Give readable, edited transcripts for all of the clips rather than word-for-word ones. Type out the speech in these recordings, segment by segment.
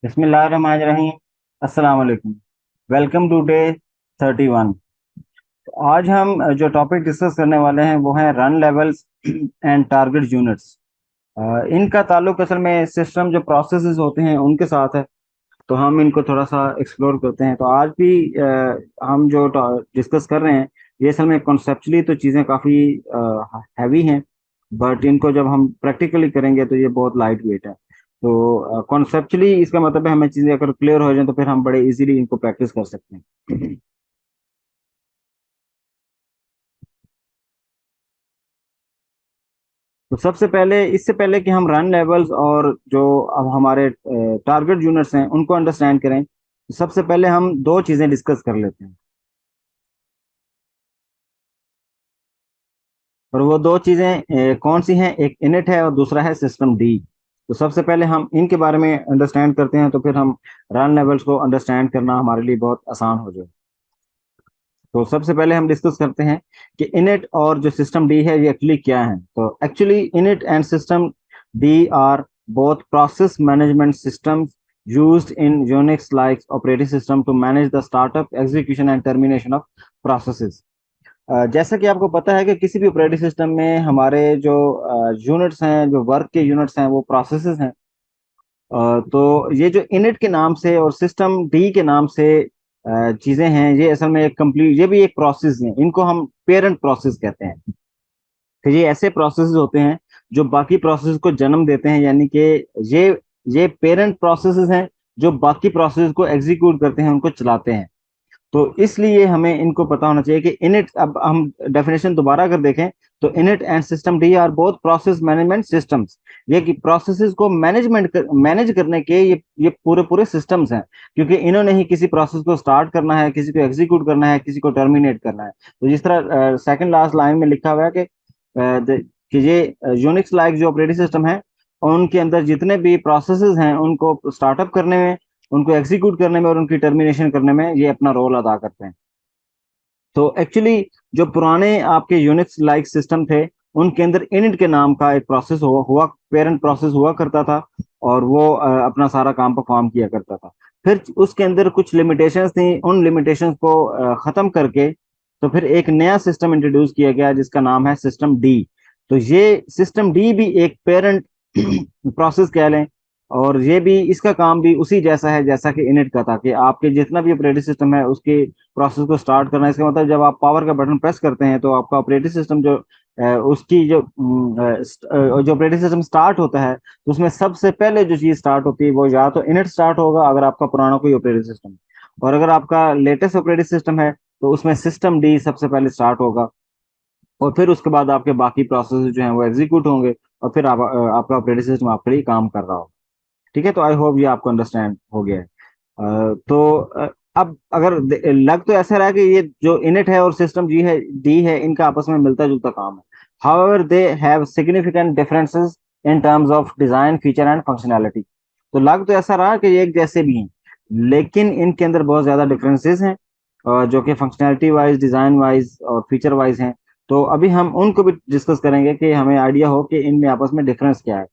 बिस्मिल्लाहिर्रहमानिर्रहीम। अस्सलाम वालेकुम। Welcome to day 31। आज हम जो टॉपिक डिस्कस करने वाले हैं वो है run levels and target units. इनका ताल्लुक असल में सिस्टम जो प्रोसेसेस होते हैं उनके साथ है। तो हम इनको थोड़ा सा एक्सप्लोर करते हैं। तो आज भी हम जो डिस्कस कर रहे हैं ये असल में कॉन्सेप्चुअली तो चीज़ें काफ़ी हैवी हैं, बट इनको जब हम प्रैक्टिकली करेंगे तो ये बहुत लाइट वेट है। तो कॉन्सेप्चुअली इसका मतलब है हमें चीज़ें अगर क्लियर हो जाए तो फिर हम बड़े इजीली इनको प्रैक्टिस कर सकते हैं। तो सबसे पहले, इससे पहले कि हम रन लेवल्स और जो अब हमारे टारगेट यूनिट्स हैं उनको अंडरस्टैंड करें, तो सबसे पहले हम दो चीज़ें डिस्कस कर लेते हैं। और वो दो चीजें कौन सी हैं? एक इनिट है और दूसरा है सिस्टम डी। तो सबसे पहले हम इनके बारे में अंडरस्टैंड करते हैं, तो फिर हम रन लेवल्स को अंडरस्टैंड करना हमारे लिए बहुत आसान हो जाए। तो सबसे पहले हम डिस्कस करते हैं कि इनिट और जो सिस्टम डी है ये एक्चुअली क्या है। तो actually init and system D R both process management systems used in Unix like operating system to manage the startup, execution and termination of processes। जैसा कि आपको पता है कि किसी भी ऑपरेटिंग सिस्टम में हमारे जो यूनिट्स हैं, जो वर्क के यूनिट्स हैं, वो प्रोसेसेस हैं। तो ये जो इनिट के नाम से और सिस्टम डी के नाम से चीजें हैं, ये असल में एक कंप्लीट, ये भी एक प्रोसेस है। इनको हम पेरेंट प्रोसेस कहते हैं। तो ये ऐसे प्रोसेस होते हैं जो बाकी प्रोसेस को जन्म देते हैं, यानी कि ये ये पेरेंट प्रोसेसेस हैं जो बाकी प्रोसेस को एग्जीक्यूट करते हैं, उनको चलाते हैं। तो इसलिए हमें इनको पता होना चाहिए कि इनिट, अब हम डेफिनेशन दोबारा अगर देखें तो init and system D R both process management systems. ये कि प्रोसेसेस को मैनेज करने के ये पूरे पूरे सिस्टम्स हैं, क्योंकि इन्होंने ही किसी प्रोसेस को स्टार्ट करना है, किसी को एग्जीक्यूट करना है, किसी को टर्मिनेट करना है। तो जिस तरह सेकंड लास्ट लाइन में लिखा हुआ है कि कि ये यूनिक्स लाइक जो ऑपरेटिंग सिस्टम है उनके अंदर जितने भी प्रोसेसेस हैं उनको स्टार्टअप करने में, उनको एग्जीक्यूट करने में और उनकी टर्मिनेशन करने में ये अपना रोल अदा करते हैं। तो एक्चुअली जो पुराने आपके यूनिक्स लाइक सिस्टम थे उनके अंदर इनिट के नाम का एक प्रोसेस हुआ पेरेंट प्रोसेस हुआ करता था, और वो अपना सारा काम परफॉर्म किया करता था। फिर उसके अंदर कुछ लिमिटेशंस थी, उन लिमिटेशंस को खत्म करके तो फिर एक नया सिस्टम इंट्रोड्यूस किया गया जिसका नाम है सिस्टम डी। तो ये सिस्टम डी भी एक पेरेंट प्रोसेस कह लें, और ये भी, इसका काम भी उसी जैसा है जैसा कि इनिट का था, कि आपके जितना भी ऑपरेटिंग सिस्टम है उसके प्रोसेस को स्टार्ट करना। इसका मतलब जब आप पावर का बटन प्रेस करते हैं तो आपका ऑपरेटिंग सिस्टम जो उसकी जो ऑपरेटिंग सिस्टम स्टार्ट होता है, तो उसमें सबसे पहले जो चीज स्टार्ट होती है वो या तो इनिट स्टार्ट होगा अगर आपका पुराना कोई ऑपरेटिंग सिस्टम, और अगर आपका लेटेस्ट ऑपरेटिंग सिस्टम है तो उसमें सिस्टम डी सबसे पहले स्टार्ट होगा, और फिर उसके बाद आपके बाकी प्रोसेस जो हैं वो एग्जीक्यूट होंगे, और फिर आपका ऑपरेटिंग सिस्टम आपके लिए काम कर रहा होगा। ठीक है, तो आई होप ये आपको अंडरस्टैंड हो गया है। अब अगर लग तो ऐसा रहा है कि ये जो इनिट है और सिस्टम जी है, डी है, इनका आपस में मिलता जुलता काम है। However they have significant differences in terms of design, feature and functionality. तो लग तो ऐसा रहा कि ये एक जैसे भी हैं, लेकिन इनके अंदर बहुत ज्यादा डिफरेंसेस हैं, जो कि फंक्शनैलिटी वाइज, डिजाइन वाइज और फीचर वाइज हैं। तो अभी हम उनको भी डिस्कस करेंगे कि हमें आइडिया हो कि इनमें आपस में डिफरेंस क्या है।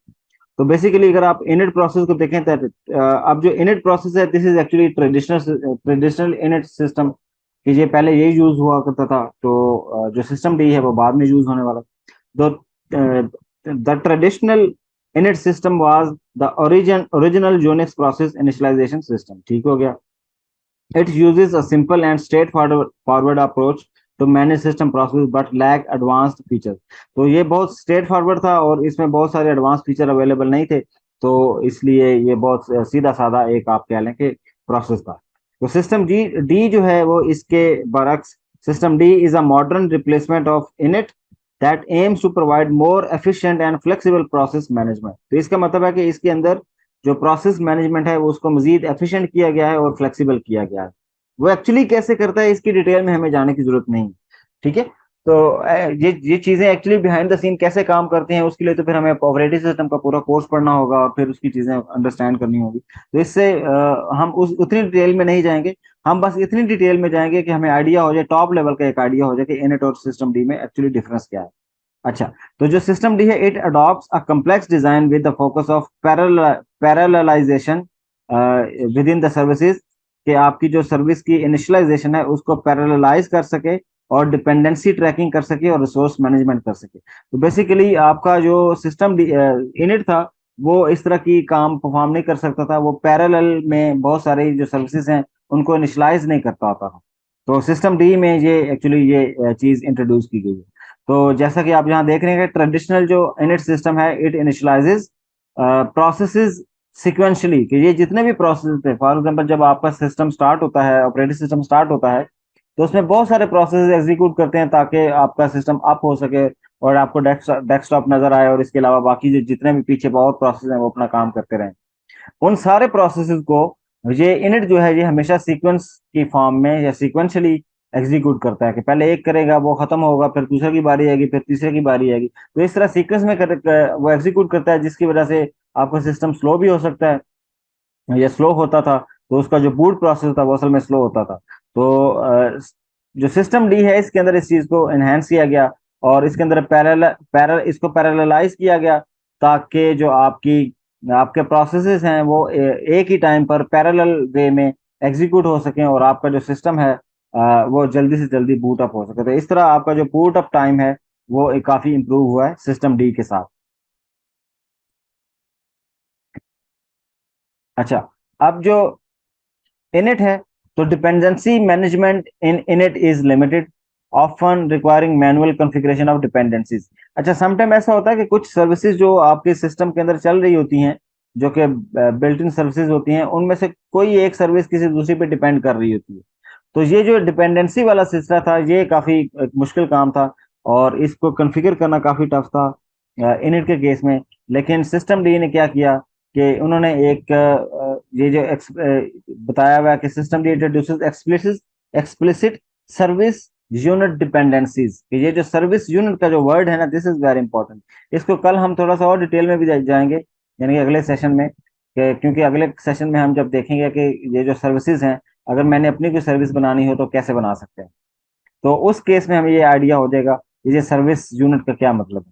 तो बेसिकली अगर आप इनिट प्रोसेस को देखें तो अब जो इनिट प्रोसेस है, this is actually traditional init system, कि ये पहले यही यूज हुआ करता था। तो जो सिस्टम डी है वो बाद में यूज होने वाला। तो the traditional init system was the original Unix process initialization system. ठीक हो गया। It uses a simple and straightforward approach to manage system processes but lack advanced features। तो ये बहुत स्ट्रेट फॉरवर्ड था और इसमें बहुत सारे एडवांस फीचर अवेलेबल नहीं थे, तो इसलिए ये बहुत सीधा साधा एक आप कह लें कि प्रोसेस था। तो सिस्टम डी डी जो है वो इसके बरक्स, systemd is a modern replacement of init that aims to provide more efficient and flexible process management. तो इसका मतलब है कि इसके अंदर जो प्रोसेस मैनेजमेंट है वो उसको मजीद एफिशिएंट किया गया है और फ्लेक्सिबल किया गया है। वो एक्चुअली कैसे करता है इसकी डिटेल में हमें जाने की जरूरत नहीं। ठीक है। तो ये चीजें एक्चुअली बिहाइंड द सीन कैसे काम करते हैं उसके लिए तो फिर हमें ऑपरेटिंग सिस्टम का पूरा कोर्स पढ़ना होगा और फिर उसकी चीजें अंडरस्टैंड करनी होगी। तो इससे हम उस उतनी डिटेल में नहीं जाएंगे। हम बस इतनी डिटेल में जाएंगे कि हमें आइडिया हो जाए, टॉप लेवल का एक आइडिया हो जाए कि इनट और सिस्टम डी में एक्चुअली डिफरेंस क्या है। अच्छा, तो जो सिस्टम डी है, it adopts a complex design with the focus of parallelisation within the services, कि आपकी जो सर्विस की इनिशियलाइजेशन है उसको पैरेललाइज कर सके और डिपेंडेंसी ट्रैकिंग कर सके और रिसोर्स मैनेजमेंट कर सके। तो बेसिकली आपका जो सिस्टम इनिट था वो इस तरह की काम परफॉर्म नहीं कर सकता था, वो पैरेलल में बहुत सारे जो सर्विसेज हैं उनको इनिशियलाइज नहीं कर पाता था। तो सिस्टम डी में ये एक्चुअली ये चीज इंट्रोड्यूस की गई है। तो जैसा कि आप यहाँ देख रहे हैं कि ट्रेडिशनल जो इनिट सिस्टम है इट इनिशियलाइजेज प्रोसेसेस सिक्वेंशली, कि ये जितने भी प्रोसेस थे, फॉर एग्जांपल जब आपका सिस्टम स्टार्ट होता है, ऑपरेटिंग सिस्टम स्टार्ट होता है, तो उसमें बहुत सारे प्रोसेस एग्जीक्यूट करते हैं ताकि आपका सिस्टम अप हो सके और आपको डेस्कटॉप नजर आए, और इसके अलावा बाकी जो जितने भी पीछे बहुत प्रोसेस हैं वो अपना काम करते रहें। उन सारे प्रोसेसेस को ये इनिट जो है ये हमेशा सीक्वेंस की फॉर्म में या सीक्वेंशली एग्जीक्यूट करता है, कि पहले एक करेगा, वो खत्म होगा, फिर दूसरे की बारी आएगी, फिर तीसरे की बारी आएगी। तो इस तरह सीक्वेंस में वो एग्जीक्यूट करता है, जिसकी वजह से आपका सिस्टम स्लो भी हो सकता है। ये स्लो होता था तो उसका जो बूट प्रोसेस था वो असल में स्लो होता था। तो जो सिस्टम डी है इसके अंदर इस चीज को एनहेंस किया गया और इसके अंदर इसको पैरेललाइज किया गया, ताकि जो आपके प्रोसेसेस हैं वो एक ही टाइम पर पैरेलल वे में एग्जीक्यूट हो सकें और आपका जो सिस्टम है वो जल्दी से जल्दी बूट अप हो सके। तो इस तरह आपका जो बूट अप टाइम है वो काफी इंप्रूव हुआ है सिस्टम डी के साथ। अच्छा, अब जो इनिट है, तो dependency management in init is limited, often requiring manual configuration of dependencies. अच्छा, समटाइम ऐसा होता है कि कुछ सर्विसेज जो आपके सिस्टम के अंदर चल रही होती हैं, जो कि बिल्ट इन सर्विसेज होती हैं, उनमें से कोई एक सर्विस किसी दूसरी पे डिपेंड कर रही होती है। तो ये जो डिपेंडेंसी वाला सिलसिला था ये काफी एक मुश्किल काम था और इसको कॉन्फ़िगर करना काफी टफ था इनिट के केस में। लेकिन सिस्टम डी ने क्या किया कि उन्होंने एक ये जो बताया हुआ है कि system D introduces explicit explicit service unit dependencies, कि ये जो सर्विस यूनिट का जो वर्ड है ना, दिस इज वेरी इंपॉर्टेंट। इसको कल हम थोड़ा सा और डिटेल में भी जाएंगे, यानी कि अगले सेशन में, क्योंकि अगले सेशन में हम जब देखेंगे कि ये जो सर्विसेज हैं, अगर मैंने अपनी कोई सर्विस बनानी हो तो कैसे बना सकते हैं, तो उस केस में हमें ये आइडिया हो जाएगा ये सर्विस यूनिट का क्या मतलब है।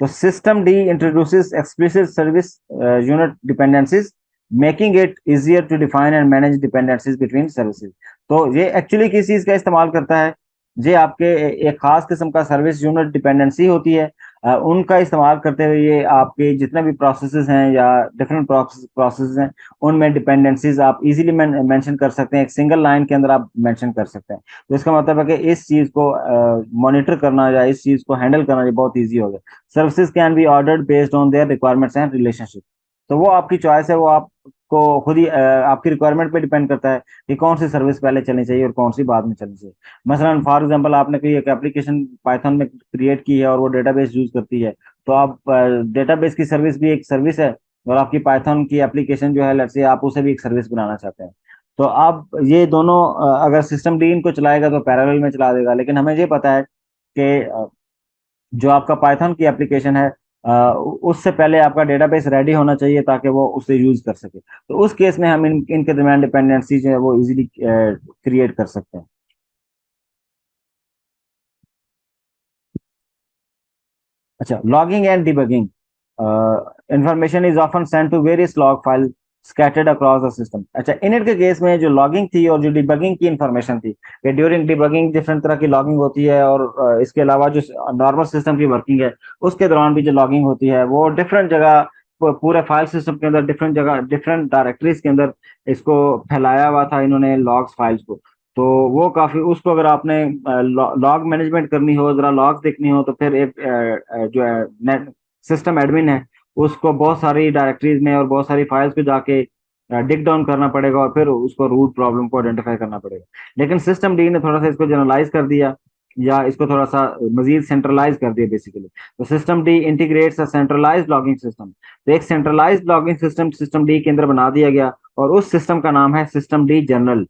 तो systemd introduces explicit service unit dependencies, making it easier to define and manage dependencies between services. तो ये एक्चुअली किस चीज का इस्तेमाल करता है, ये आपके एक खास किस्म का सर्विस यूनिट डिपेंडेंसी होती है। उनका इस्तेमाल करते हुए ये आपके जितने भी प्रोसेसेस हैं या डिफरेंट प्रोसेसेस हैं उनमें डिपेंडेंसीज आप इजीली मेंशन कर सकते हैं, एक सिंगल लाइन के अंदर आप मेंशन कर सकते हैं। तो इसका मतलब है कि इस चीज को मॉनिटर करना या इस चीज को हैंडल करना ये बहुत ईजी हो गया। Services can be ordered based on their requirements and relationship. तो वो आपकी चॉइस है, वो आपको खुद ही आपकी रिक्वायरमेंट पे डिपेंड करता है कि कौन सी सर्विस पहले चलनी चाहिए और कौन सी बाद में चलनी चाहिए। मसलन फॉर एग्जांपल आपने कोई एक एप्लीकेशन पाइथन में क्रिएट की है और वो डेटाबेस यूज करती है, तो आप डेटाबेस की सर्विस भी एक सर्विस है और आपकी पाइथन की एप्लीकेशन जो है, लेट्स से आप उसे भी एक सर्विस बनाना चाहते हैं। तो आप ये दोनों अगर सिस्टम डी इनको चलाएगा तो पैरेलल में चला देगा, लेकिन हमें ये पता है कि जो आपका पाइथन की एप्लीकेशन है उससे पहले आपका डेटाबेस रेडी होना चाहिए ताकि वो उसे यूज कर सके। तो उस केस में हम इनके दरमियान डिपेंडेंसी जो है वो इजीली क्रिएट कर सकते हैं। अच्छा, logging and debugging, information is often send to various log file scattered across the system. अच्छा, इनिट के केस में जो लॉगिंग थी और जो डिबगिंग की इंफॉर्मेशन थी, कि ड्यूरिंग डिबगिंग डिफरेंट तरह की लॉगिंग होती है और इसके अलावा जो नॉर्मल सिस्टम की वर्किंग है उसके दौरान भी जो लॉगिंग होती है वो डिफरेंट जगह पूरे फाइल सिस्टम के अंदर डिफरेंट जगह डिफरेंट डायरेक्टरीज के अंदर इसको फैलाया हुआ था इन्होंने लॉग्स फाइल्स को। तो वो काफी, उसको अगर आपने लॉग मैनेजमेंट करनी हो, जरा लॉग देखनी हो, तो फिर एक जो है नेट सिस्टम एडमिन है उसको बहुत सारी डायरेक्टरीज में और बहुत सारी फाइल्स पे जाके डिग डाउन करना पड़ेगा और फिर उसको रूट प्रॉब्लम को आइडेंटिफाई करना पड़ेगा। लेकिन सिस्टम डी ने थोड़ा सा इसको जनरलाइज कर दिया या इसको थोड़ा सा मजीद सेंट्रलाइज कर दिया बेसिकली। तो सिस्टम डी इंटीग्रेट्स अ सेंट्रलाइज्ड लॉगिंग सिस्टम। तो एक centralised logging system system D के अंदर बना दिया गया और उस सिस्टम का नाम है system D general.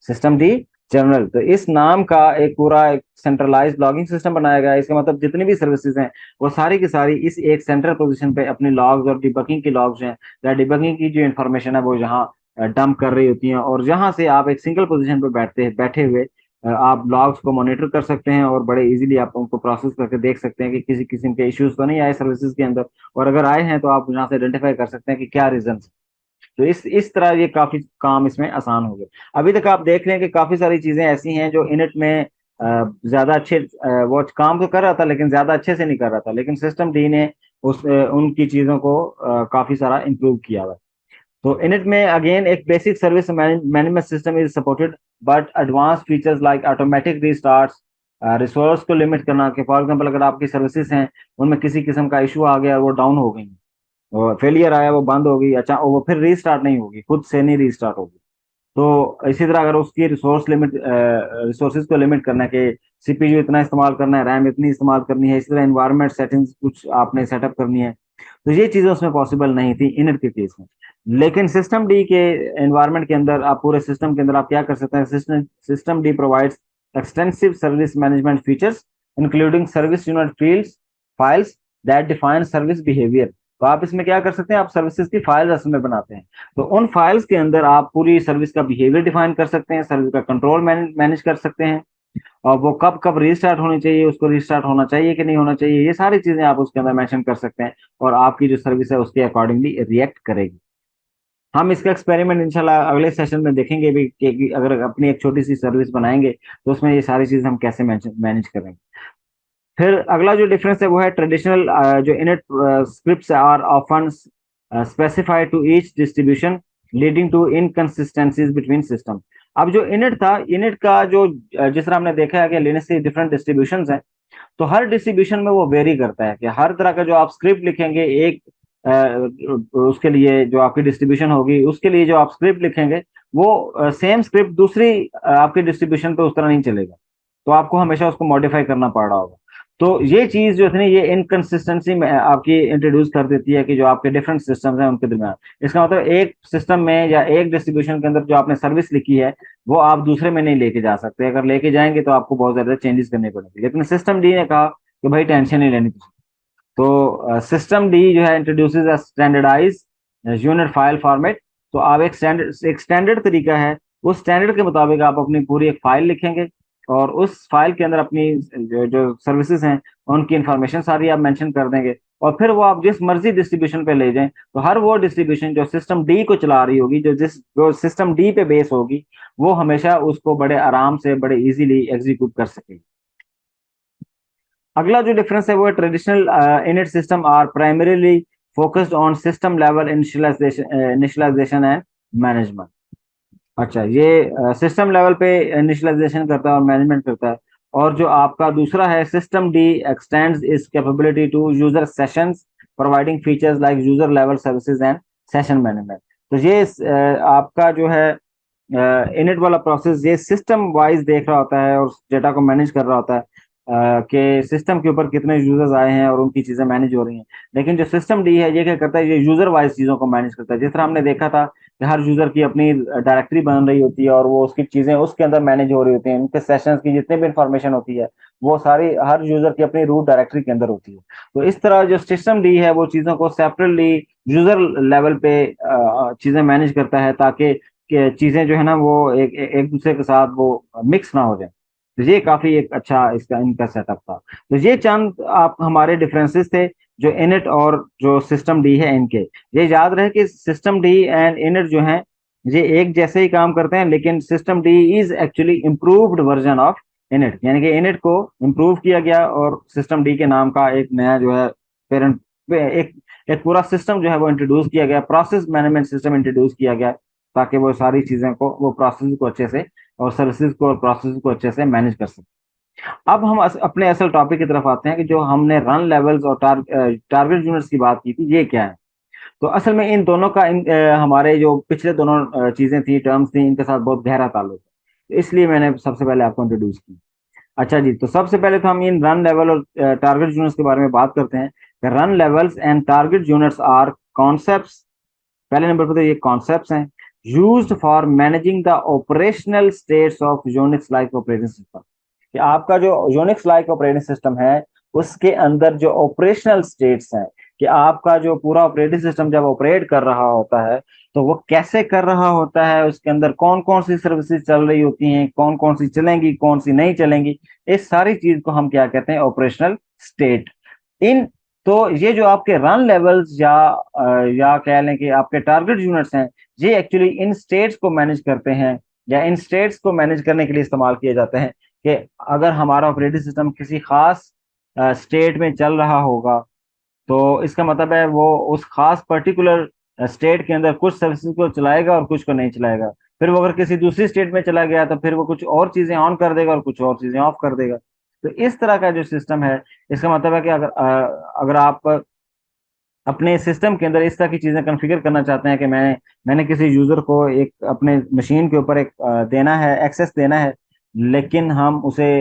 System D general, तो इस नाम का एक पूरा एक सेंट्रलाइज्ड लॉगिंग सिस्टम बनाया गया है। इसका मतलब जितनी भी सर्विसेज हैं वो सारी की सारी इस एक सेंट्रल पोजीशन पे अपनी लॉग्स और डिबगिंग की लॉग्स हैं या डिबगिंग की जो इन्फॉर्मेशन है वो यहाँ डंप कर रही होती हैं, और जहाँ से आप एक सिंगल पोजीशन पे बैठे हुए आप लॉग्स को मॉनिटर कर सकते हैं और बड़े इजीली आप उनको प्रोसेस करके देख सकते हैं कि किसी किस्म के इश्यूज तो नहीं आए सर्विसेज के अंदर, और अगर आए हैं तो आप यहाँ से आइडेंटिफाई कर सकते हैं कि क्या रीजन। तो इस तरह ये काफी काम इसमें आसान हो गए। अभी तक आप देख रहे हैं कि काफी सारी चीजें ऐसी हैं जो इनिट में ज्यादा अच्छे वो काम तो कर रहा था लेकिन ज्यादा अच्छे से नहीं कर रहा था, लेकिन सिस्टम डी ने उनकी चीजों को काफी सारा इम्प्रूव किया हुआ है। तो इनिट में अगेन एक basic service management system is supported, but advance features like automatic restarts, resource को लिमिट करना, कि फॉर एग्जांपल अगर आपकी सर्विसेज हैं उनमें किसी किस्म का इशू आ गया और वो डाउन हो गई, और फेलियर आया, वो बंद हो गई, अच्छा वो फिर रीस्टार्ट नहीं होगी, खुद से नहीं रीस्टार्ट होगी। तो इसी तरह अगर उसकी रिसोर्सेज को लिमिट करना है कि सीपीयू इतना इस्तेमाल करना है, रैम इतनी इस्तेमाल करनी है, इसी तरह एनवायरनमेंट सेटिंग्स कुछ आपने सेटअप करनी है, तो ये चीजें उसमें पॉसिबल नहीं थी इनर के केस में। लेकिन सिस्टम डी के एनवायरनमेंट के अंदर, आप पूरे सिस्टम के अंदर आप क्या कर सकते हैं, system D provides extensive service management features including service unit fields files that define service behaviour. तो आप इसमें क्या कर सकते हैं, आप सर्विसेज की फाइल्स असल में बनाते हैं, तो उन फाइल्स के अंदर आप पूरी सर्विस का बिहेवियर डिफाइन कर सकते हैं, सर्विस का कंट्रोल मैनेज कर सकते हैं, और वो कब कब रीस्टार्ट होनी चाहिए, उसको रीस्टार्ट होना चाहिए कि नहीं होना चाहिए, ये सारी चीजें आप उसके अंदर मेंशन कर सकते हैं, और आपकी जो सर्विस है उसके अकॉर्डिंगली रिएक्ट करेगी। हम इसका एक्सपेरिमेंट इंशाल्लाह अगले सेशन में देखेंगे भी कि अगर अपनी एक छोटी सी सर्विस बनाएंगे तो उसमें ये सारी चीजें हम कैसे मैनेज करेंगे। फिर अगला जो डिफरेंस है वो है ट्रेडिशनल, जो init scripts are often specified to each distribution leading to inconsistencies between system. अब जो इनिट था, इनिट का जो जिस तरह हमने देखा है कि लिनक्स के डिफरेंट डिस्ट्रीब्यूशंस हैं, तो हर डिस्ट्रीब्यूशन में वो वेरी करता है कि हर तरह का जो आप स्क्रिप्ट लिखेंगे एक उसके लिए जो आपकी डिस्ट्रीब्यूशन होगी उसके लिए जो आप स्क्रिप्ट लिखेंगे वो सेम स्क्रिप्ट दूसरी आपकी डिस्ट्रीब्यूशन पे उस तरह नहीं चलेगा, तो आपको हमेशा उसको मॉडिफाई करना पड़ रहा होगा। तो ये चीज जो थी ये इनकंसिस्टेंसी में आपकी इंट्रोड्यूस कर देती है कि जो आपके डिफरेंट सिस्टम्स हैं उनके दरमियान, इसका मतलब एक सिस्टम में या एक डिस्ट्रीब्यूशन के अंदर जो आपने सर्विस लिखी है वो आप दूसरे में नहीं लेके जा सकते, अगर लेके जाएंगे तो आपको बहुत ज्यादा चेंजेस करने पड़ेंगे। लेकिन सिस्टम डी ने कहा कि भाई टेंशन नहीं लेनी तुझे। तो सिस्टम डी जो है introduces a standardize unit file format. तो आप एक स्टैंडर्ड तरीका है, उस स्टैंडर्ड के मुताबिक आप अपनी पूरी एक फाइल लिखेंगे, और उस फाइल के अंदर अपनी जो सर्विसेज हैं उनकी इंफॉर्मेशन सारी आप मेंशन कर देंगे, और फिर वो आप जिस मर्जी डिस्ट्रीब्यूशन पे ले जाएं, तो हर वो डिस्ट्रीब्यूशन जो सिस्टम डी को चला रही होगी, जो सिस्टम डी पे बेस होगी, वो हमेशा उसको बड़े आराम से बड़े इजीली एग्जीक्यूट कर सकेगी। अगला जो डिफरेंस है वो है traditional init system are primarily focused on system level initialization and management. अच्छा, ये सिस्टम लेवल पे इनिशियलाइजेशन करता है और मैनेजमेंट करता है। और जो आपका दूसरा है systemd extends its capability to user sessions providing features like user level services and session management. तो ये आपका जो है इनिट वाला प्रोसेस ये सिस्टम वाइज देख रहा होता है और डेटा को मैनेज कर रहा होता है कि सिस्टम के ऊपर कितने यूजर्स आए हैं और उनकी चीजें मैनेज हो रही हैं। लेकिन जो सिस्टम डी है ये क्या करता है, ये यूजर वाइज चीजों को मैनेज करता है। जिस तरह हमने देखा था कि हर यूजर की अपनी डायरेक्टरी बन रही होती है और वो उसकी चीजें उसके अंदर मैनेज हो रही होती हैं, उनके सेशंस की जितने भी इंफॉर्मेशन होती है वो सारी हर यूजर की अपनी रूट डायरेक्टरी के अंदर होती है। तो इस तरह जो सिस्टम डी है वो चीजों को सेपरेटली यूजर लेवल पे चीजें मैनेज करता है, ताकि कि चीजें जो है ना वो एक दूसरे के साथ वो मिक्स ना हो जाए। तो ये काफी एक अच्छा इसका इनका सेटअप था। तो ये चंद आप हमारे डिफरेंसेस थे जो इनिट और जो सिस्टम डी है इनके। ये याद रहे कि सिस्टम डी एंड इनिट जो हैं ये एक जैसे ही काम करते हैं, लेकिन system D is actually improved version of init, यानी कि इनिट को इम्प्रूव किया गया और सिस्टम डी के नाम का एक नया जो है पेरेंट एक एक पूरा सिस्टम जो है वो इंट्रोड्यूस किया गया, प्रोसेस मैनेजमेंट सिस्टम इंट्रोड्यूस किया गया, ताकि वो सारी चीजें को वो प्रोसेस को अच्छे से और सर्विसेज को और प्रोसेस को अच्छे से मैनेज कर सके। अब हम अपने असल टॉपिक की तरफ आते हैं कि जो हमने रन लेवल्स और टारगेट यूनिट्स की बात की थी ये क्या है। तो असल में इन दोनों का हमारे जो पिछले दोनों चीजें थी टर्म्स थी इनके साथ बहुत गहरा ताल्लुक है, तो इसलिए मैंने सबसे पहले आपको इंट्रोड्यूस की। अच्छा जी, तो सबसे पहले तो हम इन रन लेवल और टारगेट यूनिट्स के बारे में बात करते हैं। Run levels and target units are concepts, पहले नंबर पर तो ये कॉन्सेप्ट्स हैं used for managing the operational states of Unix like operating system. कि आपका जो यूनिक्स लाइक ऑपरेटिंग सिस्टम है उसके अंदर जो ऑपरेशनल स्टेट्स हैं, कि आपका जो पूरा ऑपरेटिंग सिस्टम जब ऑपरेट कर रहा होता है तो वो कैसे कर रहा होता है, उसके अंदर कौन कौन सी सर्विसेज चल रही होती हैं, कौन कौन सी चलेंगी कौन सी नहीं चलेंगी, इस सारी चीज को हम क्या कहते हैं, ऑपरेशनल स्टेट। इन तो ये जो आपके रन लेवल्स या कह लें कि आपके टारगेट यूनिट्स हैं, ये एक्चुअली इन स्टेट्स को मैनेज करते हैं, या इन स्टेट्स को मैनेज करने के लिए इस्तेमाल किए जाते हैं कि अगर हमारा ऑपरेटिंग सिस्टम किसी खास स्टेट में चल रहा होगा, तो इसका मतलब है वो उस खास पर्टिकुलर स्टेट के अंदर कुछ सर्विसेज को चलाएगा और कुछ को नहीं चलाएगा। फिर वो अगर किसी दूसरी स्टेट में चला गया तो फिर वो कुछ और चीजें ऑन कर देगा और कुछ और चीजें ऑफ कर देगा। तो इस तरह का जो सिस्टम है, इसका मतलब है कि अगर आप अपने सिस्टम के अंदर इस तरह की चीजें कॉन्फ़िगर करना चाहते हैं कि मैंने किसी यूजर को एक अपने मशीन के ऊपर एक देना है, एक्सेस देना है, लेकिन हम उसे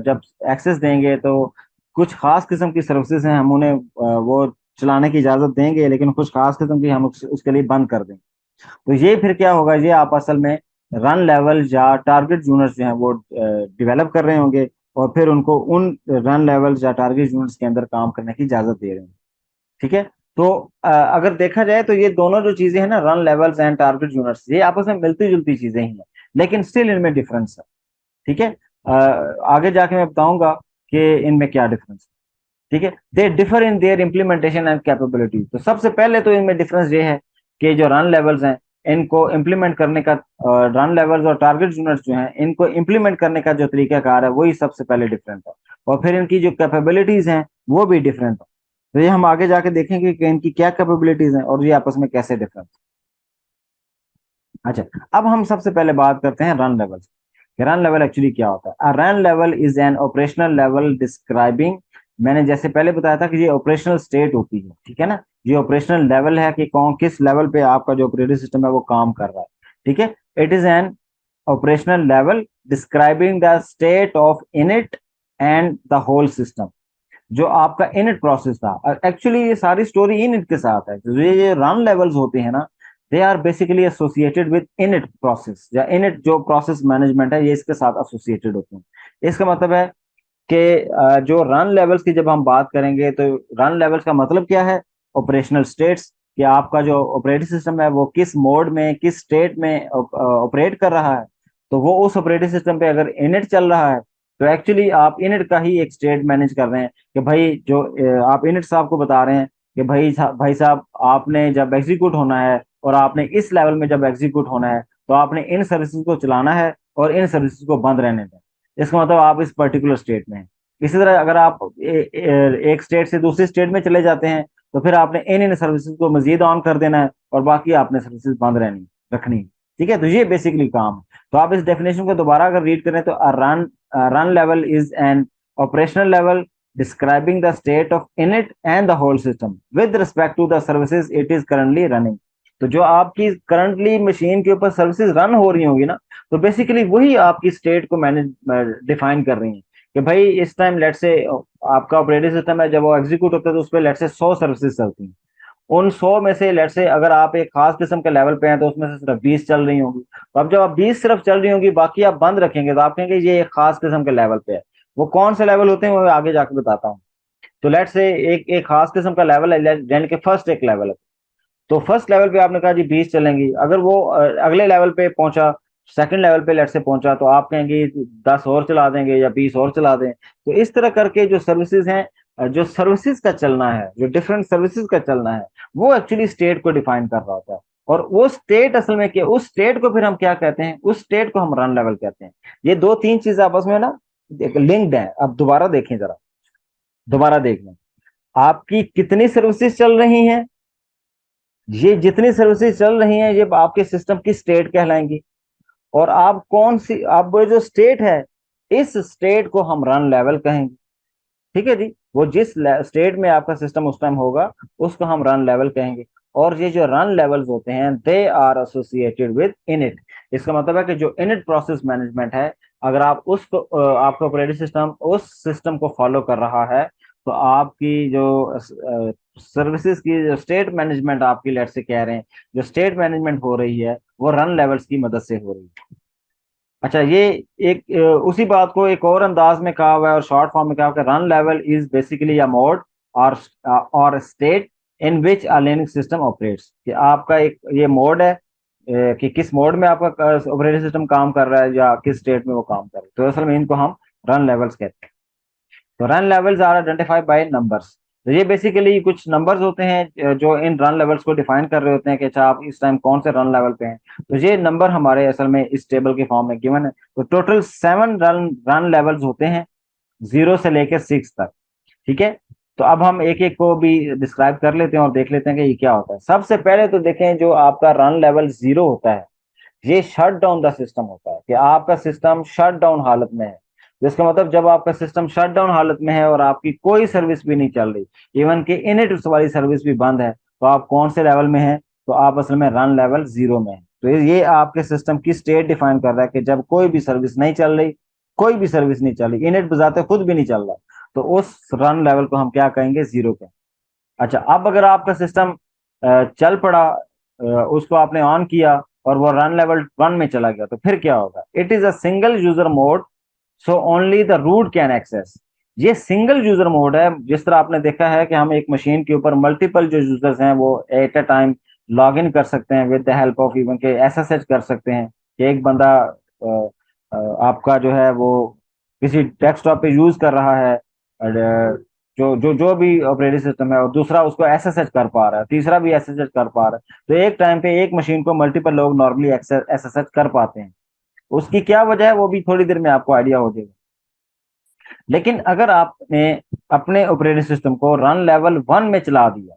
जब एक्सेस देंगे तो कुछ खास किस्म की सर्विसेज हैं, हम उन्हें वो चलाने की इजाजत देंगे, लेकिन कुछ खास किस्म की हम उसके लिए बंद कर देंगे। तो ये फिर क्या होगा, ये आप असल में रन लेवल या टारगेट यूनिट्स जो हैं वो डेवलप कर रहे होंगे, और फिर उनको उन रन लेवल या टारगेट यूनिट्स के अंदर काम करने की इजाजत दे रहे हैं। ठीक है। तो अगर देखा जाए तो ये दोनों जो चीजें हैं ना, run levels and target units, ये आपस में मिलती जुलती चीजें ही हैं, लेकिन स्टिल इनमें डिफरेंस है। ठीक है। आगे जाके मैं बताऊंगा कि इनमें क्या डिफरेंस है। ठीक है। They differ in their implementation and capability. तो सबसे पहले तो इनमें डिफरेंस ये है कि जो रन लेवल्स हैं, इनको इम्प्लीमेंट करने का, रन लेवल्स और टारगेट यूनिट्स जो हैं, इनको इम्प्लीमेंट करने का जो तरीकाकार है वही सबसे पहले डिफरेंट है, और फिर इनकी जो कैपेबिलिटीज हैं वो भी डिफरेंट है। तो ये हम आगे जाके देखेंगे कि इनकी क्या कैपेबिलिटीज हैं और ये आपस में कैसे डिफरेंट। अच्छा, अब हम सबसे पहले बात करते हैं run level. Run level actually क्या होता है? Run level is an operational level describing, मैंने जैसे पहले बताया था कि ये ऑपरेशनल स्टेट होती है, ठीक है ना। ये ऑपरेशनल लेवल है कि कौन किस लेवल पे आपका जो ऑपरेटिंग सिस्टम है वो काम कर रहा है। ठीक है। It is an operational level describing the state of init and the whole system. जो आपका इनिट प्रोसेस था, एक्चुअली ये सारी स्टोरी इनिट के साथ है। तो ये रन लेवल्स होते हैं ना, they are basically associated with init process, या इनिट जो प्रोसेस मैनेजमेंट है ये इसके साथ एसोसिएटेड होते हैं। इसका मतलब है कि जो रन लेवल्स की जब हम बात करेंगे तो रन लेवल्स का मतलब क्या है? ऑपरेशनल स्टेट्स, कि आपका जो ऑपरेटिंग सिस्टम है वो किस मोड में, किस स्टेट में ऑपरेट कर रहा है। तो वो उस ऑपरेटिंग सिस्टम पे अगर इनिट चल रहा है, तो एक्चुअली आप इनिट का ही एक स्टेट मैनेज कर रहे हैं, कि भाई जो आप इनिट साहब को बता रहे हैं कि भाई साहब, आपने जब एग्जीक्यूट होना है और आपने इस लेवल में जब एग्जीक्यूट होना है, तो आपने इन सर्विसेज को चलाना है और इन सर्विसेज को बंद रहने दें। इसका मतलब आप इस पर्टिकुलर स्टेट में हैं। इसी तरह अगर आप एक स्टेट से दूसरी स्टेट में चले जाते हैं, तो फिर आपने इन इन सर्विसेज को मजीद ऑन कर देना है और बाकी आपने सर्विसेज बंद रहनी रखनी। ठीक है। तो ये बेसिकली काम है। तो आप इस डेफिनेशन को दोबारा अगर रीड करें तो run level is an operational level describing the state of init and the whole system with respect to the services it is currently running. तो जो आपकी करंटली मशीन के ऊपर सर्विसेज रन हो रही होंगी ना, तो बेसिकली वही आपकी स्टेट को मैनेज डिफाइन कर रही हैं, कि भाई इस टाइम लेट से आपका ऑपरेटिंग सिस्टम है, जब वो एग्जीक्यूट होता है तो उस पर लेट से 100 सर्विसेज चलती हैं। उन 100 में से लेट से अगर आप एक खास किस्म के लेवल पे हैं तो उसमें से सिर्फ 20 चल रही होंगी। तो अब जब आप 20 सिर्फ चल रही होंगी, बाकी आप बंद रखेंगे, तो आप कहेंगे ये एक खास किस्म के लेवल पे है। वो कौन से लेवल होते हैं वो मैं आगे जाके बताता हूँ। तो लेट से एक एक खास किस्म का लेवल है, यानी कि फर्स्ट एक लेवल है। तो फर्स्ट लेवल पे आपने कहा जी 20 चलेंगी, अगर वो अगले लेवल पे पहुंचा, सेकंड लेवल पे लेट से पहुंचा, तो आप कहेंगे 10 और चला देंगे या 20 और चला दें। तो इस तरह करके जो सर्विसेज हैं, जो सर्विसेज का चलना है, जो डिफरेंट सर्विसेज का चलना है, वो एक्चुअली स्टेट को डिफाइन कर रहा होता है। और वो स्टेट असल में क्या, उस स्टेट को फिर हम क्या कहते हैं? उस स्टेट को हम रन लेवल कहते हैं। ये दो तीन चीजें आपस में ना लिंक्ड है। अब दोबारा देखें जरा, दोबारा देख लें, आपकी कितनी सर्विसेज चल रही हैं, ये जितनी सर्विसेज चल रही हैं ये आपके सिस्टम की स्टेट कहलाएंगी। और आप कौन सी, आप वो जो स्टेट है, इस स्टेट को हम रन लेवल कहेंगे। ठीक है जी। वो जिस स्टेट में आपका सिस्टम उस टाइम होगा, उसको हम रन लेवल कहेंगे। और ये जो रन लेवल्स होते हैं, they are associated with init. इसका मतलब है कि जो इनिट प्रोसेस मैनेजमेंट है, अगर आप उसको आपका ऑपरेटिंग सिस्टम उस सिस्टम को फॉलो कर रहा है, तो आपकी जो सर्विसेज की जो स्टेट मैनेजमेंट आपकी, लेट से कह रहे हैं, जो स्टेट मैनेजमेंट हो रही है वो रन लेवल्स की मदद से हो रही है। अच्छा, ये एक उसी बात को एक और अंदाज में कहा हुआ है और शॉर्ट फॉर्म में कहा हुआ है, run level is basically a mode or state in which a Linux system operates. कि आपका एक ये मोड है, कि किस मोड में आपका ऑपरेटिंग सिस्टम काम कर रहा है या किस स्टेट में वो काम कर रहा है। तो असल में इनको हम रन लेवल्स कहते हैं। तो run levels are identified by numbers. तो ये बेसिकली कुछ नंबर्स होते हैं जो इन रन लेवल्स को डिफाइन कर रहे होते हैं कि अच्छा आप इस टाइम कौन से रन लेवल पे हैं। तो ये नंबर हमारे असल में इस टेबल के फॉर्म में गिवन है। तो टोटल 7 रन लेवल्स होते हैं, 0 से लेकर 6 तक। ठीक है, तो अब हम एक एक को भी डिस्क्राइब कर लेते हैं और देख लेते हैं कि ये क्या होता है। सबसे पहले तो देखें, जो आपका रन लेवल 0 होता है, ये शट डाउन द सिस्टम होता है, कि आपका सिस्टम शट डाउन हालत में है। जिसका मतलब जब आपका सिस्टम शट डाउन हालत में है और आपकी कोई सर्विस भी नहीं चल रही, इवन कि इनिट वाली सर्विस भी बंद है, तो आप कौन से लेवल में हैं? तो आप असल में रन लेवल 0 में है। तो ये आपके सिस्टम की स्टेट डिफाइन कर रहा है कि जब कोई भी सर्विस नहीं चल रही, कोई भी सर्विस नहीं चल रही, इनिट बजाते खुद भी नहीं चल रहा, तो उस रन लेवल को हम क्या कहेंगे? 0 के। अच्छा, अब अगर आपका सिस्टम चल पड़ा, उसको आपने ऑन किया और वो रन लेवल 1 में चला गया, तो फिर क्या होगा? It is a single user mode, so only the root can access. ये सिंगल यूजर मोड है। जिस तरह आपने देखा है कि हम एक मशीन के ऊपर मल्टीपल जो यूजर्स हैं वो at a time log in कर सकते हैं with the help of even के एसएसएच कर सकते हैं, कि एक बंदा आपका जो है वो किसी डेस्कटॉप पे यूज कर रहा है, जो भी ऑपरेटिंग सिस्टम है, और दूसरा उसको एसएसएच कर पा रहा है, तीसरा भी एसएसएच कर पा रहा है। तो एक टाइम पे एक मशीन को मल्टीपल लोग नॉर्मली एसएसएच कर पाते हैं। उसकी क्या वजह है वो भी थोड़ी देर में आपको आइडिया हो जाएगा। लेकिन अगर आपने अपने ऑपरेटिंग सिस्टम को रन लेवल 1 में चला दिया,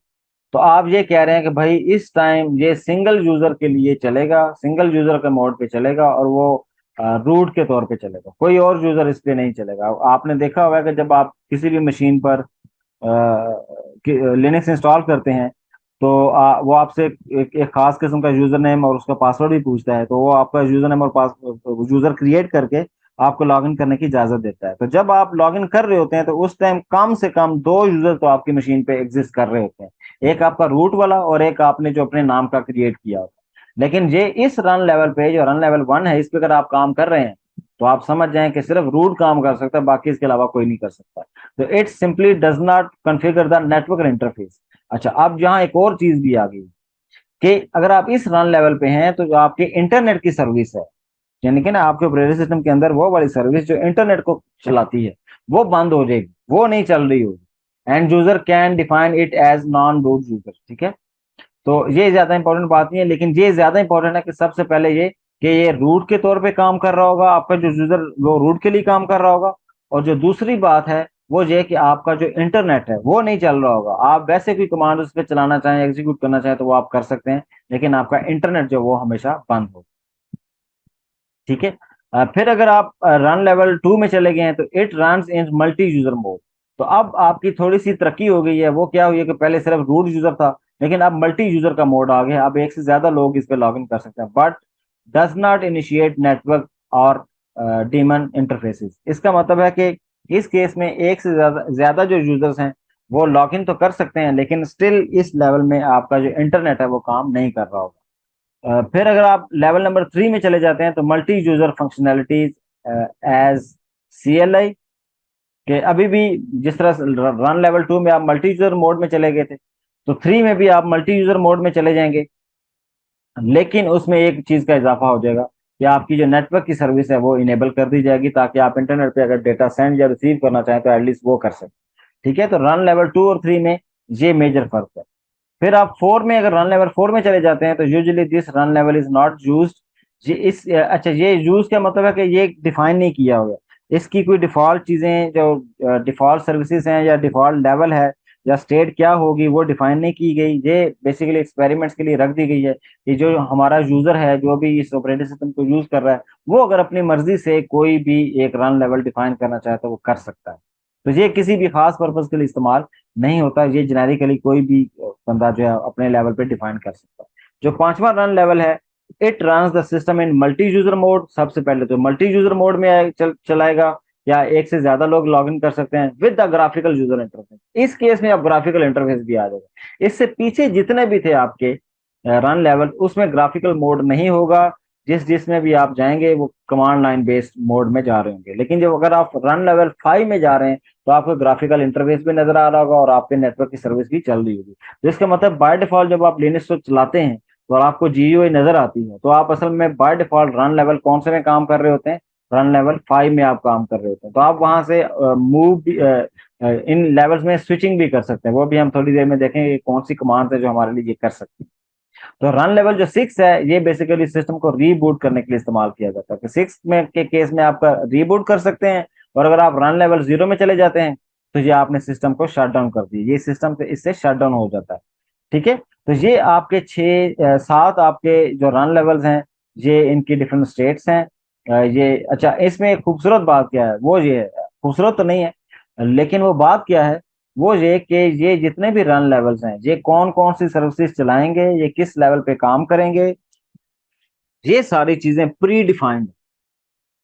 तो आप ये कह रहे हैं कि भाई इस टाइम ये सिंगल यूजर के लिए चलेगा, सिंगल यूजर के मोड पे चलेगा, और वो रूट के तौर पे चलेगा, कोई और यूजर इस पे नहीं चलेगा। आपने देखा होगा कि जब आप किसी भी मशीन पर लिनक्स इंस्टॉल करते हैं, तो वो आपसे एक खास किस्म का यूजर नेम और उसका पासवर्ड भी पूछता है, तो वो आपका यूजर नेम और पास यूजर क्रिएट करके आपको लॉगिन करने की इजाजत देता है। तो जब आप लॉगिन कर रहे होते हैं, तो उस टाइम कम से कम 2 यूजर तो आपकी मशीन पे एग्जिस्ट कर रहे होते हैं, एक आपका रूट वाला और एक आपने जो अपने नाम का क्रिएट किया होता है। लेकिन ये इस रन लेवल पे, जो रन लेवल 1 है, इस पे अगर आप काम कर रहे हैं, तो आप समझ जाएं कि सिर्फ रूट काम कर सकता है, बाकी इसके अलावा कोई नहीं कर सकता। तो it simply does not configure the network interface. अच्छा, अब यहाँ एक और चीज भी आ गई कि अगर आप इस रन लेवल पे हैं, तो जो आपके इंटरनेट की सर्विस है, यानी कि ना आपके ऑपरेटिंग सिस्टम के अंदर वो वाली सर्विस जो इंटरनेट को चलाती है, वो बंद हो जाएगी, वो नहीं चल रही होगी। And user can define it as non root user. ठीक है, तो ये ज्यादा इंपॉर्टेंट बात नहीं है, लेकिन ये ज्यादा इंपॉर्टेंट है कि सबसे पहले ये कि ये रूट के तौर पे काम कर रहा होगा, आपका जो यूजर वो रूट के लिए काम कर रहा होगा। और जो दूसरी बात है वो ये कि आपका जो इंटरनेट है वो नहीं चल रहा होगा। आप वैसे कोई कमांड उस पर चलाना चाहें, एग्जीक्यूट करना चाहें, तो वो आप कर सकते हैं, लेकिन आपका इंटरनेट जो वो हमेशा बंद हो। ठीक है, फिर अगर आप रन लेवल 2 में चले गए हैं, तो it run in multi user mode. तो अब आपकी थोड़ी सी तरक्की हो गई है। वो क्या हुई है कि पहले सिर्फ रूट यूजर था, लेकिन अब मल्टी यूजर का मोड आ गया। अब एक से ज्यादा लोग इस पे लॉग इन कर सकते हैं, but does not initiate network और डीमन इंटरफेसेस। इसका मतलब है कि इस केस में एक से ज्यादा ज्यादा जो यूजर्स हैं वो लॉग इन तो कर सकते हैं, लेकिन स्टिल इस लेवल में आपका जो इंटरनेट है वो काम नहीं कर रहा होगा। फिर अगर आप लेवल नंबर 3 में चले जाते हैं, तो multi user functionalities as CLI, के अभी भी जिस तरह रन लेवल 2 में आप मल्टी यूजर मोड में चले गए थे, तो 3 में भी आप मल्टी यूजर मोड में चले जाएंगे। लेकिन उसमें एक चीज का इजाफा हो जाएगा कि आपकी जो नेटवर्क की सर्विस है वो इनेबल कर दी जाएगी, ताकि आप इंटरनेट पे अगर डेटा सेंड या रिसीव करना चाहें तो एटलीस्ट वो कर सकें। ठीक है, तो रन लेवल 2 और 3 में ये मेजर फर्क है। फिर आप 4 में, अगर रन लेवल 4 में चले जाते हैं, तो usually this run level is not used. ये इस अच्छा, ये यूज का मतलब है कि ये डिफाइन नहीं किया हुआ। इसकी कोई डिफॉल्ट चीजें जो डिफॉल्ट सर्विसेज हैं या डिफॉल्ट लेवल है या स्टेट क्या होगी वो डिफाइन नहीं की गई। ये बेसिकली एक्सपेरिमेंट्स के लिए रख दी गई है कि जो हमारा यूजर है, जो भी इस ऑपरेटिंग सिस्टम को यूज कर रहा है, वो अगर अपनी मर्जी से कोई भी एक रन लेवल डिफाइन करना चाहे तो वो कर सकता है। तो ये किसी भी खास पर्पज के लिए इस्तेमाल नहीं होता, ये जेनेरिकली कोई भी बंदा जो है अपने लेवल पे डिफाइन कर सकता है। जो 5वां रन लेवल है, it runs the system in multi user mode. सबसे पहले तो मल्टी यूजर मोड में चलाएगा, या एक से ज्यादा लोग लॉग इन कर सकते हैं with the graphical user interface. इस केस में अब ग्राफिकल इंटरफेस भी आ जाएगा। इससे पीछे जितने भी थे आपके रन लेवल, उसमें ग्राफिकल मोड नहीं होगा। जिसमें भी आप जाएंगे वो कमांड लाइन बेस्ड मोड में जा रहे होंगे। लेकिन जब अगर आप रन लेवल 5 में जा रहे हैं, तो आपको ग्राफिकल इंटरफेस भी नजर आ रहा होगा और आपके नेटवर्क की सर्विस भी चल रही होगी। तो इसका मतलब बाय डिफॉल्ट जब आप लिनक्स को चलाते हैं तो आपको GUI नजर आती है, तो आप असल में बाय डिफॉल्ट रन लेवल कौन से में काम कर रहे होते हैं? रन लेवल 5 में आप काम कर रहे होते हैं। तो आप वहां से मूव इन लेवल्स में स्विचिंग भी कर सकते हैं, वो भी हम थोड़ी देर में देखेंगे कौन सी कमांड है जो हमारे लिए ये कर सकती है। तो रन लेवल जो 6 है ये बेसिकली सिस्टम को रीबूट करने के लिए इस्तेमाल किया जाता है। तो 6 में के केस में आपका रीबूट कर सकते हैं, और अगर आप रन लेवल 0 में चले जाते हैं तो ये आपने सिस्टम को शट डाउन कर दिया, ये सिस्टम से इससे शट डाउन हो जाता है। ठीक है, तो ये आपके 7 आपके जो रन लेवल्स हैं, ये इनकी डिफरेंट स्टेट्स हैं। ये अच्छा, इसमें एक खूबसूरत बात क्या है, वो ये है, खूबसूरत तो नहीं है लेकिन वो बात क्या है, वो ये कि ये जितने भी रन लेवल्स हैं ये कौन कौन सी सर्विसेज चलाएंगे, ये किस लेवल पे काम करेंगे, ये सारी चीजें प्री डिफाइंड।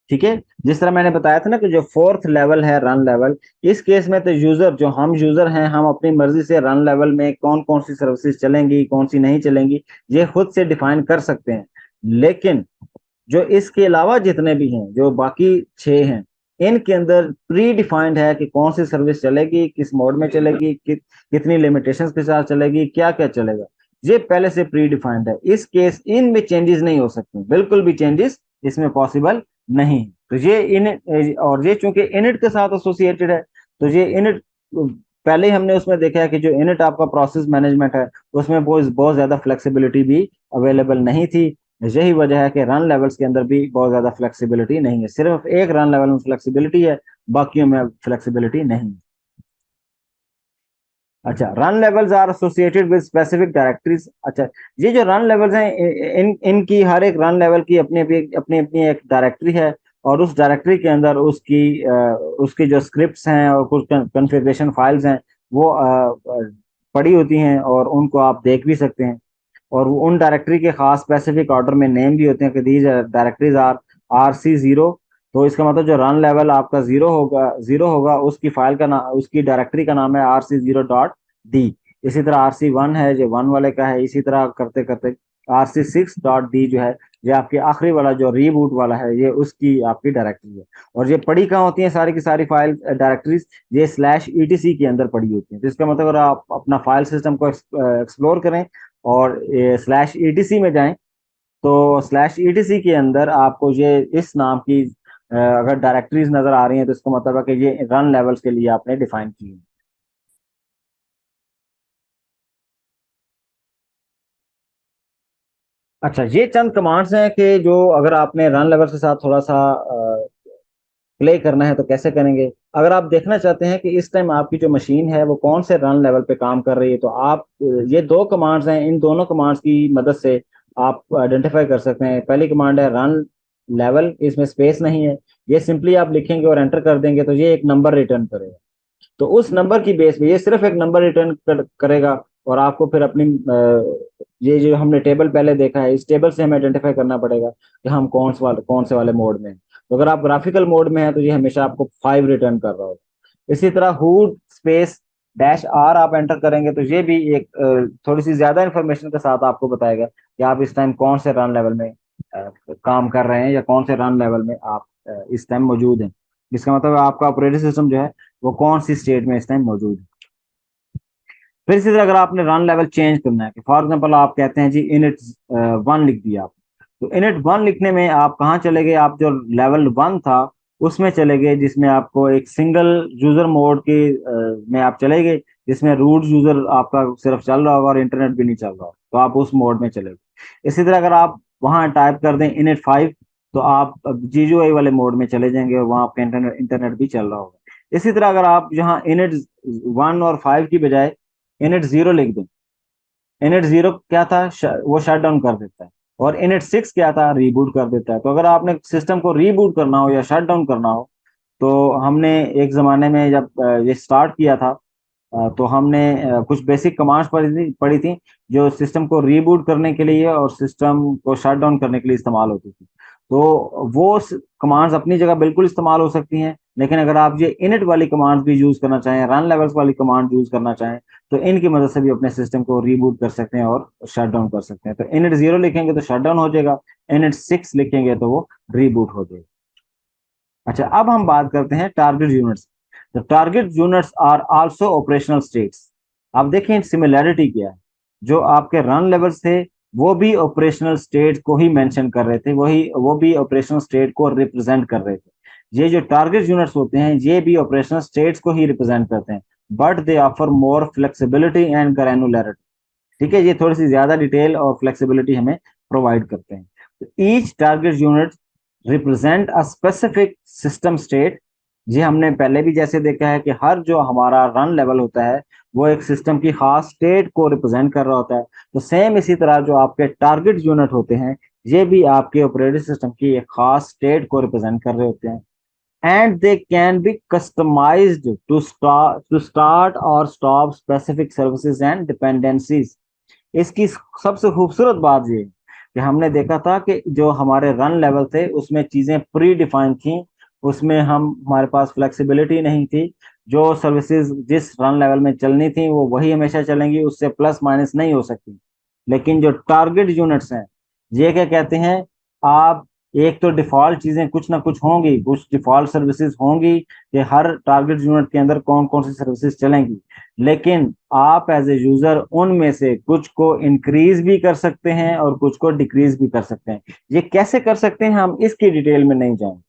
ठीक है, जिस तरह मैंने बताया था ना कि जो फोर्थ लेवल है रन लेवल, इस केस में तो यूजर, जो हम यूजर हैं, हम अपनी मर्जी से रन लेवल में कौन कौन सी सर्विसेज चलेंगी कौन सी नहीं चलेंगी ये खुद से डिफाइन कर सकते हैं। लेकिन जो इसके अलावा जितने भी हैं, जो बाकी 6 हैं, इनके अंदर प्री डिफाइंड है कि कौन सी सर्विस चलेगी, किस मोड में चलेगी, कितनी लिमिटेशंस के साथ चलेगी, क्या क्या चलेगा, ये पहले से प्री डिफाइंड है। इस केस इनमें चेंजेस नहीं हो सकते, बिल्कुल भी चेंजेस इसमें पॉसिबल नहीं। तो ये इन, और ये चूंकि इनिट के साथ एसोसिएटेड है, तो ये इनिट पहले ही हमने उसमें देखा है कि जो इनिट आपका प्रोसेस मैनेजमेंट है उसमें बहुत बहुत ज्यादा फ्लेक्सिबिलिटी भी अवेलेबल नहीं थी। यही वजह है कि रन लेवल्स के अंदर भी बहुत ज्यादा फ्लेक्सिबिलिटी नहीं है, सिर्फ एक रन लेवल में फ्लेक्सिबिलिटी है, बाकियों में फ्लेक्सिबिलिटी नहीं है। अच्छा, run levels are associated with specific directories. अच्छा, ये जो रन लेवल्स हैं, इनकी हर एक रन लेवल की अपनी अपनी अपनी एक डायरेक्टरी है, और उस डायरेक्टरी के अंदर उसकी जो स्क्रिप्ट्स हैं और कुछ कॉन्फ़िगरेशन फाइल्स हैं वो पड़ी होती हैं, और उनको आप देख भी सकते हैं। और उन डायरेक्टरी के खास स्पेसिफिक ऑर्डर में नेम भी होते हैं कि दीज डायरेक्टरीज आर RC0। तो इसका मतलब जो रन लेवल आपका जीरो होगा उसकी फाइल का नाम, उसकी डायरेक्टरी का नाम है RC0.D। इसी तरह RC1 है जो 1 वाले का है, इसी तरह करते करते RC6.D जो है, ये आपकी आखिरी वाला जो रीबूट वाला है, ये उसकी आपकी डायरेक्टरी है। और ये पड़ी कहाँ होती है सारी की सारी फाइल डायरेक्टरीज, ये /etc के अंदर पड़ी होती है। तो इसका मतलब अगर आप अपना फाइल सिस्टम को एक्सप्लोर करें और /etc में जाएं, तो /etc के अंदर आपको ये इस नाम की अगर डायरेक्टरीज नजर आ रही हैं तो इसका मतलब है कि ये रन लेवल्स के लिए आपने डिफाइन की है। अच्छा, ये चंद कमांड्स हैं कि जो अगर आपने रन लेवल के साथ थोड़ा सा प्ले करना है तो कैसे करेंगे। अगर आप देखना चाहते हैं कि इस टाइम आपकी जो मशीन है वो कौन से रन लेवल पे काम कर रही है, तो आप ये 2 कमांड्स हैं, इन दोनों कमांड्स की मदद से आप आइडेंटिफाई कर सकते हैं। पहली कमांड है रन लेवल, इसमें स्पेस नहीं है, ये सिंपली आप लिखेंगे और एंटर कर देंगे तो ये एक नंबर रिटर्न करेगा। तो उस नंबर की बेस पे ये सिर्फ एक नंबर रिटर्न करेगा, और आपको फिर अपनी ये जो हमने टेबल पहले देखा है, इस टेबल से हमें आइडेंटिफाई करना पड़ेगा कि हम कौन से वाले मोड में हैं। तो अगर आप ग्राफिकल मोड में हैं तो ये हमेशा आपको 5 रिटर्न कर रहा होगा। इसी तरह हुड स्पेस -R आप एंटर करेंगे तो ये भी एक थोड़ी सी ज्यादा इंफॉर्मेशन के साथ आपको बताएगा कि आप इस टाइम कौन से रन लेवल में काम कर रहे हैं, या कौन से रन लेवल में आप इस टाइम मौजूद हैं। इसका मतलब है आपका ऑपरेटिंग सिस्टम जो है वो कौन सी स्टेट में इस टाइम मौजूद है। फिर इसी तरह अगर आपने रन लेवल चेंज करना है, कि फॉर एग्जांपल आप कहते हैं जी इनिट 1 लिख दिया आप, तो इनिट 1 लिखने में आप कहाँ चले गए, आप जो लेवल 1 था उसमें चले गए, जिसमें आपको एक सिंगल यूजर मोड के में आप चले गए, जिसमें रूट यूजर आपका सिर्फ चल रहा होगा और इंटरनेट भी नहीं चल रहा, तो आप उस मोड में चले गए। इसी तरह अगर आप वहाँ टाइप कर दें इनिट 5, तो आप GUI वाले मोड में चले जाएंगे और वहाँ आपका इंटरनेट इंटरनेट भी चल रहा होगा। इसी तरह अगर आप यहाँ इनिट 1 और 5 की बजाय इनिट 0 लिख दें, इनिट 0 क्या था, वो शट डाउन कर देता है, और इनिट 6 क्या था, रीबूट कर देता है। तो अगर आपने सिस्टम को रीबूट करना हो या शट डाउन करना हो, तो हमने एक जमाने में जब ये स्टार्ट किया था, तो हमने कुछ बेसिक कमांड्स पढ़ी थी जो सिस्टम को रीबूट करने के लिए और सिस्टम को शट डाउन करने के लिए इस्तेमाल होती थी। तो वो कमांड्स अपनी जगह बिल्कुल इस्तेमाल हो सकती हैं, लेकिन अगर आप ये इनिट वाली कमांड्स भी यूज करना चाहें, रन लेवल्स वाली कमांड यूज करना चाहें, तो इनकी मदद से भी अपने सिस्टम को रीबूट कर सकते हैं और शट डाउन कर सकते हैं। तो इनिट 0 लिखेंगे तो शट डाउन हो जाएगा, इनिट 6 लिखेंगे तो वो रीबूट हो जाएगा। अच्छा, अब हम बात करते हैं टारगेट यूनिट्स। तो target units are also operational states. आप देखें सिमिलैरिटी क्या है, जो आपके रन लेवल्स थे वो भी ऑपरेशनल स्टेट को ही मेंशन कर रहे थे, वो भी ऑपरेशनल स्टेट को रिप्रेजेंट कर रहे थे। ये जो टारगेट यूनिट्स होते हैं ये भी ऑपरेशनल स्टेट्स को ही रिप्रेजेंट करते हैं, but they offer more flexibility and granularity. ठीक है, ये थोड़ी सी ज्यादा डिटेल और फ्लेक्सिबिलिटी हमें प्रोवाइड करते हैं। तो each target unit represent a specific system state. ये हमने पहले भी जैसे देखा है कि हर जो हमारा रन लेवल होता है वो एक सिस्टम की खास स्टेट को रिप्रेजेंट कर रहा होता है। तो सेम इसी तरह जो आपके टारगेट यूनिट होते हैं ये भी आपके ऑपरेटिंग सिस्टम की एक खास स्टेट को रिप्रेजेंट कर रहे होते हैं। And they can be customised to start or stop specific services and dependencies. इसकी सबसे खूबसूरत बात ये है कि हमने देखा था कि जो हमारे रन लेवल थे उसमें चीजें प्री डिफाइंड थी, उसमें हम हमारे पास फ्लेक्सिबिलिटी नहीं थी। जो सर्विसेज जिस रन लेवल में चलनी थी वो वही हमेशा चलेंगी, उससे प्लस माइनस नहीं हो सकती। लेकिन जो टारगेट यूनिट्स हैं ये क्या कहते हैं, आप एक तो डिफॉल्ट चीजें कुछ ना कुछ होंगी, कुछ डिफॉल्ट सर्विसेज होंगी कि हर टारगेट यूनिट के अंदर कौन कौन सी सर्विसेज चलेंगी, लेकिन आप एज ए यूजर उनमें से कुछ को इंक्रीज भी कर सकते हैं और कुछ को डिक्रीज भी कर सकते हैं। ये कैसे कर सकते हैं हम इसकी डिटेल में नहीं जाएंगे,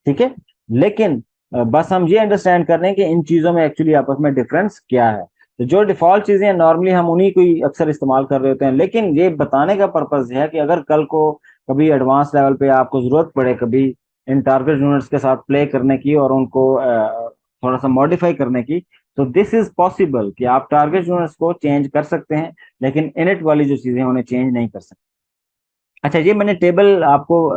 ठीक है। लेकिन बस हम ये अंडरस्टैंड कर रहे हैं कि इन चीजों में एक्चुअली आपस में डिफरेंस क्या है। तो जो डिफॉल्ट चीजें हैं नॉर्मली हम उन्हीं को ही अक्सर इस्तेमाल कर रहे होते हैं, लेकिन ये बताने का पर्पज है कि अगर कल को कभी एडवांस लेवल पे आपको जरूरत पड़े कभी इन टारगेट यूनिट्स के साथ प्ले करने की और उनको थोड़ा सा मॉडिफाई करने की, तो दिस इज पॉसिबल कि आप टारगेट यूनिट्स को चेंज कर सकते हैं, लेकिन इनिट वाली जो चीजें हैं उन्हें चेंज नहीं कर सकते। अच्छा, ये मैंने टेबल आपको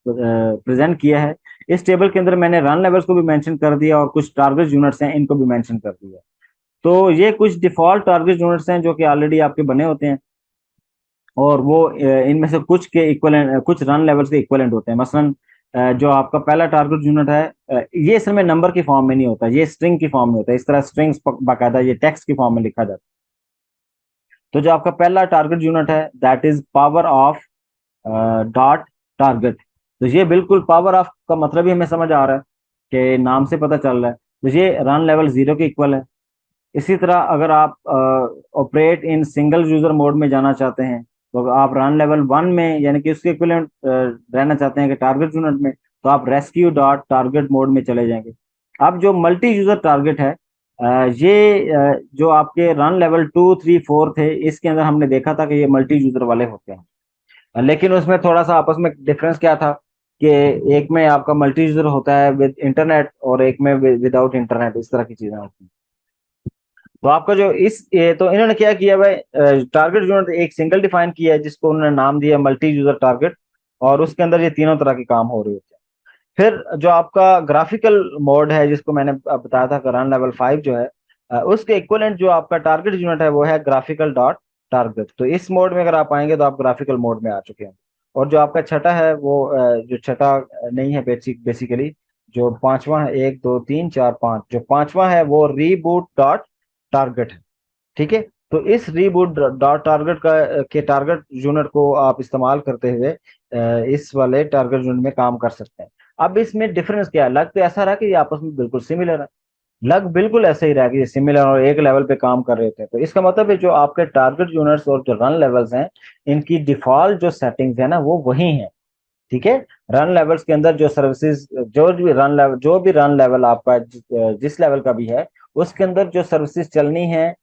प्रेजेंट किया है। इस टेबल के अंदर मैंने रन लेवल्स को भी मेंशन कर दिया और कुछ टारगेट यूनिट्स हैं इनको भी मेंशन कर दिया। तो ये कुछ डिफॉल्ट टारगेट यूनिट्स हैं जो कि ऑलरेडी आपके बने होते हैं, और वो इनमें से कुछ के इक्वलेंट, कुछ रन लेवल्स के इक्वलेंट होते हैं। मसलन जो आपका पहला टारगेट यूनिट है ये इसमें नंबर की फॉर्म में नहीं होता, ये स्ट्रिंग की फॉर्म में होता है। इस तरह स्ट्रिंग्स बाकायदा ये टेक्स्ट की फॉर्म में लिखा जाता है। तो जो आपका पहला टारगेट यूनिट है that is power of dot target. तो ये बिल्कुल पावर ऑफ का मतलब ही हमें समझ आ रहा है कि नाम से पता चल रहा है। तो ये रन लेवल 0 के इक्वल है। इसी तरह अगर आप operate in single user mode में जाना चाहते हैं तो आप रन लेवल 1 में यानी कि उसके इक्विवेलेंट रहना चाहते हैं कि टारगेट यूनिट में, तो आप रेस्क्यू डॉट टारगेट मोड में चले जाएंगे। अब जो मल्टी यूजर टारगेट है जो आपके रन लेवल 2, 3, 4 थे इसके अंदर हमने देखा था कि ये मल्टी यूजर वाले होते हैं। लेकिन उसमें थोड़ा सा आपस में डिफरेंस क्या था कि एक में आपका मल्टी यूजर होता है विद इंटरनेट और एक में विदाउट इंटरनेट, इस तरह की चीजें होती हैं। तो आपका जो तो इन्होंने क्या किया भाई, टारगेट यूनिट एक सिंगल डिफाइन किया है जिसको उन्होंने नाम दिया मल्टी यूजर टारगेट, और उसके अंदर ये तीनों तरह के काम हो रहे होते हैं। फिर जो आपका ग्राफिकल मोड है जिसको मैंने बताया था रन लेवल 5 जो है, उसके इक्वलेंट जो आपका टारगेट यूनिट है वो है ग्राफिकल डॉट टारगेट। तो इस मोड में अगर आप आएंगे तो आप ग्राफिकल मोड में आ चुके हैं। और जो आपका छठा है वो जो छठा नहीं है, बेसिकली जो पांचवा है, 1, 2, 3, 4, 5, जो पांचवा है वो रीबूट डॉट टारगेट है। ठीक है, तो इस रीबूट डॉट टारगेट का के टारगेट यूनिट को आप इस्तेमाल करते हुए इस वाले टारगेट यूनिट में काम कर सकते हैं। अब इसमें डिफरेंस क्या है, लग तो ऐसा रहा कि ये आपस में बिल्कुल सिमिलर है, लग बिल्कुल ऐसे ही रहा कि ये सिमिलर और एक लेवल पे काम कर रहे थे। तो इसका मतलब है जो आपके टारगेट यूनिट्स और जो रन लेवल्स हैं इनकी डिफॉल्ट जो सेटिंग्स है ना वो वही है। ठीक है, रन लेवल्स के अंदर जो सर्विसेज जो भी रन लेवल आपका जिस लेवल का भी है उसके अंदर जो सर्विसेज चलनी है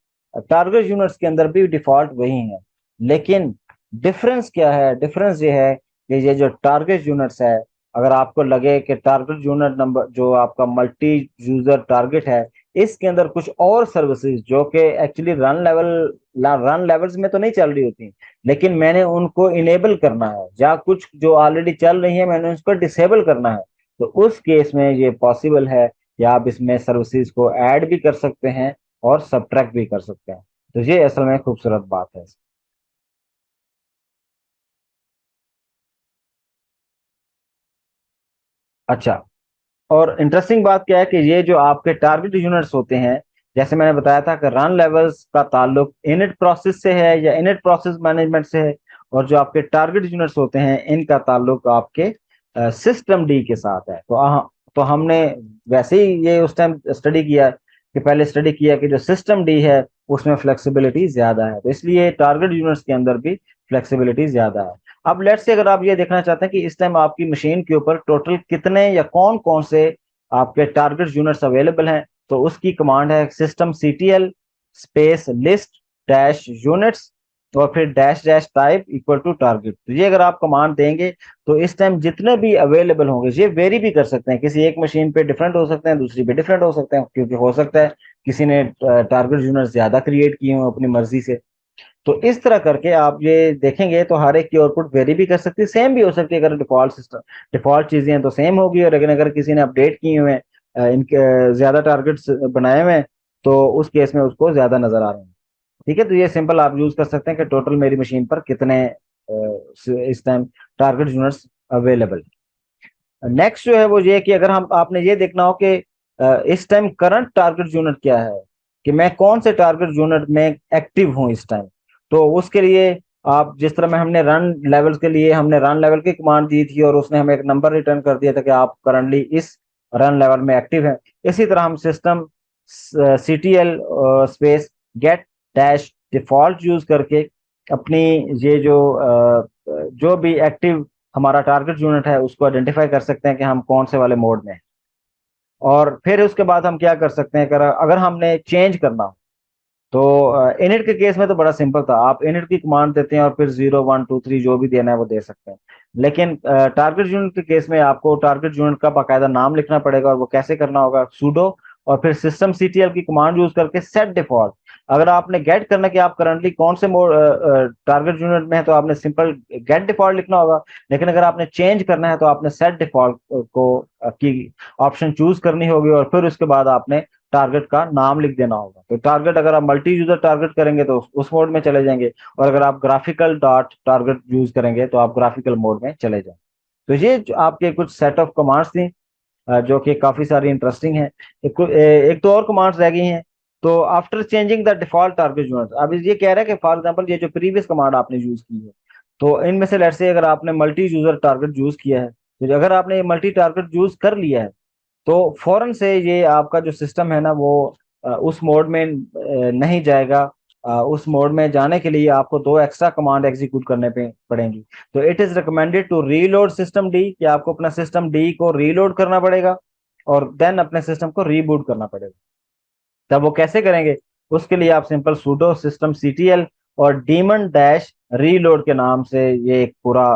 टारगेट यूनिट्स के अंदर भी डिफॉल्ट वही है। लेकिन डिफरेंस क्या है, डिफरेंस ये है कि ये जो टारगेट यूनिट्स है, अगर आपको लगे कि टारगेट यूनिट नंबर जो आपका मल्टी यूजर टारगेट है इसके अंदर कुछ और सर्विसेज जो कि एक्चुअली रन लेवल्स में तो नहीं चल रही होती, लेकिन मैंने उनको इनेबल करना है, या कुछ जो ऑलरेडी चल रही है मैंने उसको डिसेबल करना है, तो उस केस में ये पॉसिबल है कि आप इसमें सर्विसेज को ऐड भी कर सकते हैं और सब्ट्रैक्ट भी कर सकते हैं। तो ये असल में खूबसूरत बात है। अच्छा, और इंटरेस्टिंग बात क्या है कि ये जो आपके टारगेट यूनिट्स होते हैं, जैसे मैंने बताया था कि रन लेवल्स का ताल्लुक इनिट प्रोसेस से है या इनिट प्रोसेस मैनेजमेंट से है, और जो आपके टारगेट यूनिट्स होते हैं इनका ताल्लुक आपके सिस्टम डी के साथ है। तो हमने वैसे ही ये उस टाइम स्टडी किया कि पहले स्टडी किया कि जो सिस्टम डी है उसमें फ्लेक्सिबिलिटी ज्यादा है, तो इसलिए टारगेट यूनिट्स के अंदर भी फ्लेक्सिबिलिटी ज्यादा है। अब लेट्स से अगर आप ये देखना चाहते हैं कि इस टाइम आपकी मशीन के ऊपर टोटल कितने या कौन कौन से आपके टारगेट यूनिट्स अवेलेबल हैं, तो उसकी कमांड है systemctl space list dash units और फिर dash dash type equal to target. तो ये अगर आप कमांड देंगे तो इस टाइम जितने भी अवेलेबल होंगे, ये वेरी भी कर सकते हैं, किसी एक मशीन पे डिफरेंट हो सकते हैं, दूसरी पे डिफरेंट हो सकते हैं, क्योंकि हो सकता है किसी ने टारगेट यूनिट ज्यादा क्रिएट किए हों अपनी मर्जी से। तो इस तरह करके आप ये देखेंगे तो हर एक की आउटपुट वेरी भी कर सकती है, सेम भी हो सकती है। अगर डिफॉल्ट सिस्टम डिफॉल्ट चीजें हैं तो सेम होगी, और लेकिन अगर किसी ने अपडेट किए हुए हैं, इनके ज्यादा टारगेट्स बनाए हुए हैं, तो उस केस में उसको ज्यादा नजर आ रहे हैं। ठीक है, तो ये सिंपल आप यूज कर सकते हैं कि टोटल मेरी मशीन पर कितने इस time target units available. Next जो है वो ये कि अगर हम आपने ये देखना हो कि इस टाइम करंट टारगेट यूनिट क्या है, कि मैं कौन से टारगेट यूनिट में एक्टिव हूँ इस टाइम। तो उसके लिए आप जिस तरह में हमने रन लेवल के लिए हमने रन लेवल की कमांड दी थी और उसने हमें एक नंबर रिटर्न कर दिया था कि आप करंटली इस रन लेवल में एक्टिव हैं, इसी तरह हम system CTL space gate dash default use करके अपनी ये जो भी एक्टिव हमारा टारगेट यूनिट है उसको आइडेंटिफाई कर सकते हैं कि हम कौन से वाले मोड में हैं। और फिर उसके बाद हम क्या कर सकते हैं, अगर अगर हमने चेंज करना हो, तो इनिट के केस में तो बड़ा सिंपल था, आप इनिट की कमांड देते हैं और फिर 0 1 2 3 जो भी देना है वो दे सकते हैं। लेकिन टारगेट यूनिट के केस में आपको टारगेट यूनिट का बाकायदा नाम लिखना पड़ेगा, और वो कैसे करना होगा, सूडो और फिर सिस्टम सीटीएल की कमांड यूज करके सेट डिफॉल्ट। अगर आपने गेट करना कि आप करंटली कौन से मोड टारगेट यूनिट में है, तो आपने सिंपल गेट डिफॉल्ट लिखना होगा। लेकिन अगर आपने चेंज करना है तो आपने सेट डिफॉल्ट को की ऑप्शन चूज करनी होगी, और फिर उसके बाद आपने टारगेट का नाम लिख देना होगा। तो टारगेट अगर आप मल्टी यूजर टारगेट करेंगे तो उस मोड में चले जाएंगे, और अगर आप ग्राफिकल डॉट टारगेट यूज करेंगे तो आप ग्राफिकल मोड में चले जाएंगे। तो ये आपके कुछ सेट ऑफ कमांड्स थी, जो कि काफी सारी इंटरेस्टिंग है। एक तो और कमांड्स रह गई हैं। तो after changing the default target unit, अब ये कह रहा है कि फॉर एग्जांपल ये जो प्रीवियस कमांड आपने यूज की है, तो इनमें से लेट्स से अगर आपने मल्टी यूजर टारगेट यूज किया है, तो अगर आपने ये मल्टी टारगेट यूज कर लिया है, तो फौरन से ये आपका जो सिस्टम है ना वो उस मोड में नहीं जाएगा। उस मोड में जाने के लिए आपको दो एक्स्ट्रा कमांड एग्जीक्यूट करने पे पड़ेंगी। तो it is recommended to reload systemd, कि आपको अपना सिस्टम डी को रीलोड करना पड़ेगा और देन अपने सिस्टम को रीबूट करना पड़ेगा। तब वो कैसे करेंगे, उसके लिए आप सिंपल sudo सिस्टम सीटीएल और डीमन डैश रीलोड के नाम से ये एक पूरा